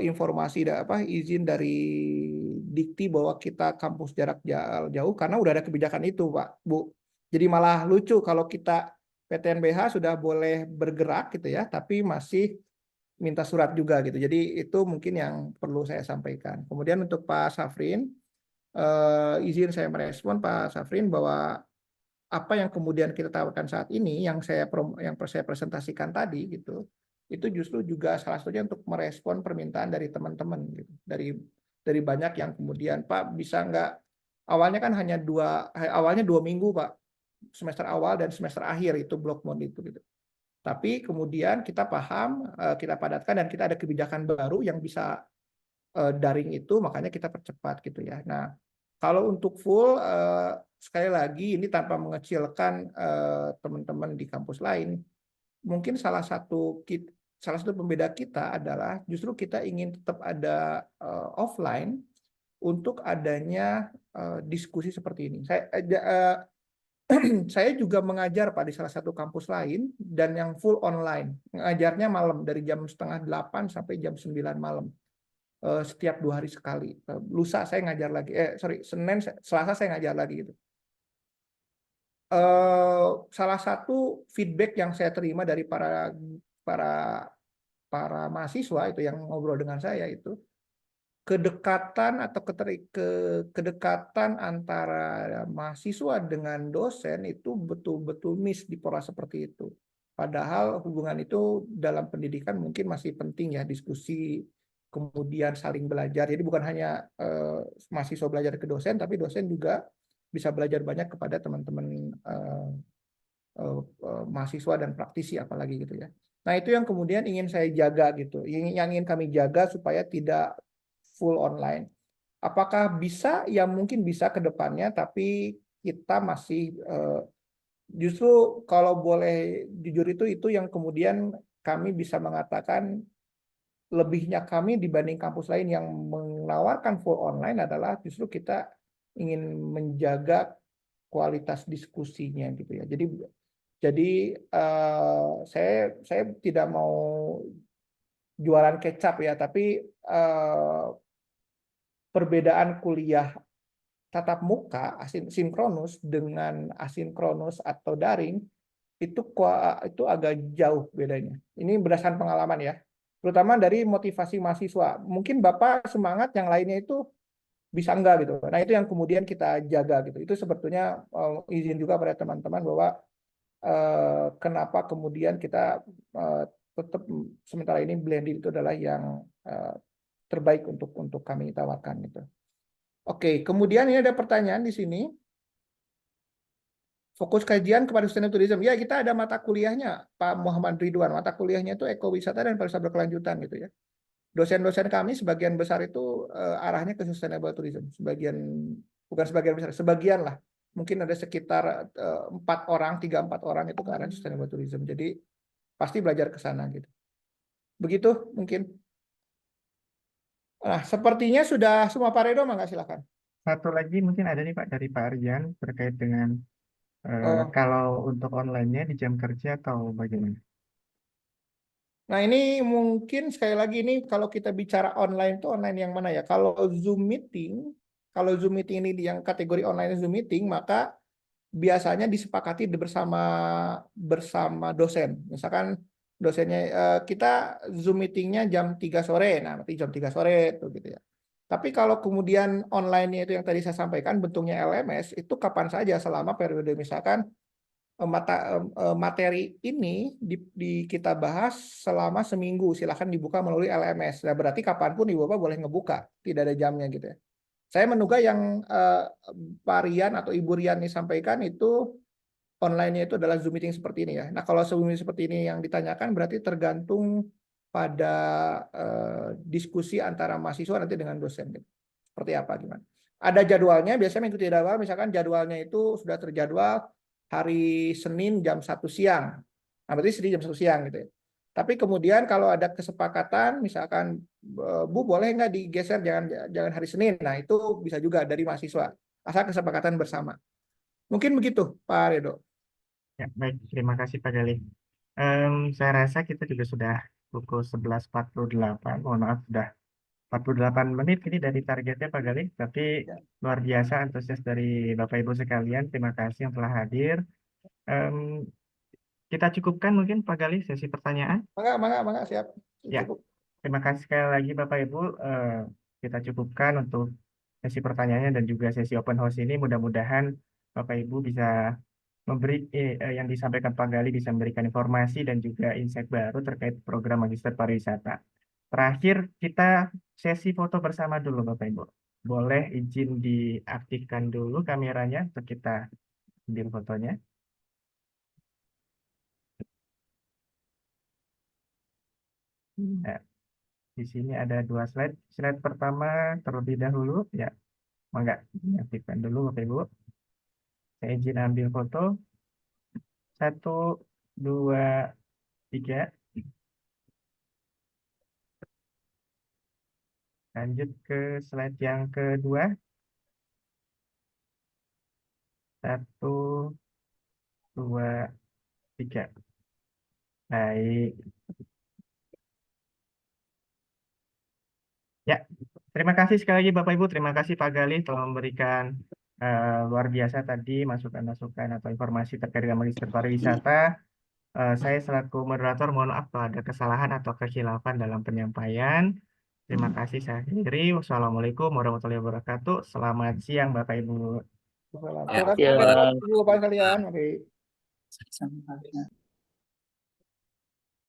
informasi izin dari Dikti bahwa kita kampus jarak jauh karena udah ada kebijakan itu, Pak, Bu. Jadi malah lucu kalau kita PTNBH sudah boleh bergerak gitu ya, tapi masih minta surat juga gitu. Jadi itu mungkin yang perlu saya sampaikan. Kemudian untuk Pak Safrin, izin saya merespon Pak Safrin bahwa apa yang kemudian kita tawarkan saat ini, yang saya presentasikan tadi gitu, itu justru juga salah satunya untuk merespon permintaan dari teman-teman gitu, dari banyak yang kemudian Pak bisa nggak, awalnya kan hanya awalnya 2 minggu Pak, semester awal dan semester akhir itu block mode itu gitu. Tapi kemudian kita paham, kita padatkan dan kita ada kebijakan baru yang bisa daring itu, makanya kita percepat gitu ya. Nah, kalau untuk full, sekali lagi ini tanpa mengecilkan teman-teman di kampus lain, mungkin salah satu pembeda kita adalah justru kita ingin tetap ada offline untuk adanya diskusi seperti ini. Saya juga mengajar Pak di salah satu kampus lain dan yang full online. Ngajarnya malam dari jam 7:30 sampai jam 9 malam. Setiap 2 hari sekali. Lusa saya ngajar lagi. Selasa saya ngajar lagi gitu. Salah satu feedback yang saya terima dari para mahasiswa itu yang ngobrol dengan saya itu kedekatan atau kedekatan antara mahasiswa dengan dosen itu betul-betul miss di pola seperti itu. Padahal hubungan itu dalam pendidikan mungkin masih penting ya, diskusi, kemudian saling belajar. Jadi bukan hanya mahasiswa belajar ke dosen, tapi dosen juga bisa belajar banyak kepada teman-teman mahasiswa dan praktisi apalagi gitu ya. Nah itu yang kemudian ingin saya jaga gitu, yang ingin kami jaga supaya tidak full online. Apakah bisa? Ya mungkin bisa ke depannya, tapi kita masih justru kalau boleh jujur itu yang kemudian kami bisa mengatakan lebihnya kami dibanding kampus lain yang menawarkan full online adalah justru kita ingin menjaga kualitas diskusinya gitu ya. Jadi saya tidak mau jualan kecap ya, tapi perbedaan kuliah tatap muka sinkronus dengan asinkronus atau daring itu agak jauh bedanya. Ini berdasarkan pengalaman ya. terutama dari motivasi mahasiswa. Mungkin Bapak semangat, yang lainnya itu bisa enggak gitu. Nah, itu yang kemudian kita jaga gitu. Itu sebetulnya izin juga pada teman-teman bahwa kenapa kemudian kita tetap sementara ini blended itu adalah yang terbaik untuk kami tawarkan gitu. Oke, kemudian ini ada pertanyaan di sini. Fokus kajian kepada sustainable tourism. Ya, kita ada mata kuliahnya, Pak Muhammad Ridwan. Mata kuliahnya itu ekowisata dan pariwisata berkelanjutan gitu ya. Dosen-dosen kami sebagian besar itu arahnya ke sustainable tourism. Bukan sebagian besar, sebagian lah. Mungkin ada sekitar 3-4 orang itu ke arah sustainable tourism. Jadi pasti belajar ke sana gitu. Begitu mungkin. Nah, sepertinya sudah semua, Pak Redo, mangga silakan. Satu lagi mungkin ada nih Pak dari Pak Aryan terkait dengan kalau untuk online-nya di jam kerja atau bagaimana? Nah, ini mungkin sekali lagi ini kalau kita bicara online itu online yang mana ya? Kalau Zoom meeting ini yang kategori online Zoom meeting, maka biasanya disepakati bersama dosen. Misalkan dosennya kita Zoom meetingnya jam 3 sore, nah nanti jam 3 sore tuh gitu ya. Tapi kalau kemudian online-nya itu yang tadi saya sampaikan bentuknya LMS, itu kapan saja selama periode misalkan materi ini kita bahas selama seminggu, silahkan dibuka melalui LMS. Nah, berarti kapanpun Ibu Bapak boleh ngebuka, tidak ada jamnya gitu ya. Saya menduga yang Pak Rian atau Ibu Rian sampaikan itu online-nya itu adalah Zoom meeting seperti ini ya. Nah, kalau Zoom meeting seperti ini yang ditanyakan berarti tergantung pada diskusi antara mahasiswa nanti dengan dosen gitu. Seperti apa gimana? Ada jadwalnya, biasanya mengikuti jadwal, misalkan jadwalnya itu sudah terjadwal hari Senin jam 1 siang. Nah, berarti Senin jam 1 siang gitu ya. Tapi kemudian kalau ada kesepakatan, misalkan Bu boleh nggak digeser jangan hari Senin. Nah, itu bisa juga dari mahasiswa. Asal kesepakatan bersama. Mungkin begitu, Pak Redo. Ya, baik. Terima kasih Pak Galih. Saya rasa kita juga sudah pukul 11.48. Mohon maaf, sudah 48 menit ini dari targetnya Pak Galih. Tapi luar biasa antusias dari Bapak Ibu sekalian. Terima kasih yang telah hadir. Kita cukupkan mungkin Pak Galih sesi pertanyaan. Mangga, siap. Ya, Cukup. terima kasih sekali lagi Bapak Ibu. Kita cukupkan untuk sesi pertanyaannya dan juga sesi open house ini. Mudah-mudahan Bapak Ibu bisa memberi yang disampaikan Pak Galih bisa memberikan informasi dan juga insight baru terkait program Magister Pariwisata. Terakhir, kita sesi foto bersama dulu Bapak Ibu. Boleh izin diaktifkan dulu kameranya untuk kita ambil fotonya. Nah, di sini ada 2 slide. Slide pertama terlebih dahulu, ya, mangga diaktifkan dulu Bapak Ibu. Saya izin ambil foto. 1, 2, 3. Lanjut ke slide yang kedua. 1, 2, 3. Baik. Ya, terima kasih sekali lagi Bapak Ibu. Terima kasih Pak Galih telah memberikan luar biasa tadi masukan-masukan atau informasi terkait dengan Magister Pariwisata. Saya selaku moderator mohon maaf kalau ada kesalahan atau kekhilafan dalam penyampaian. Terima kasih saya akhiri. Wassalamualaikum warahmatullahi wabarakatuh. Selamat siang Bapak Ibu. Terima kasih Bapak Ibu sekalian. Oke.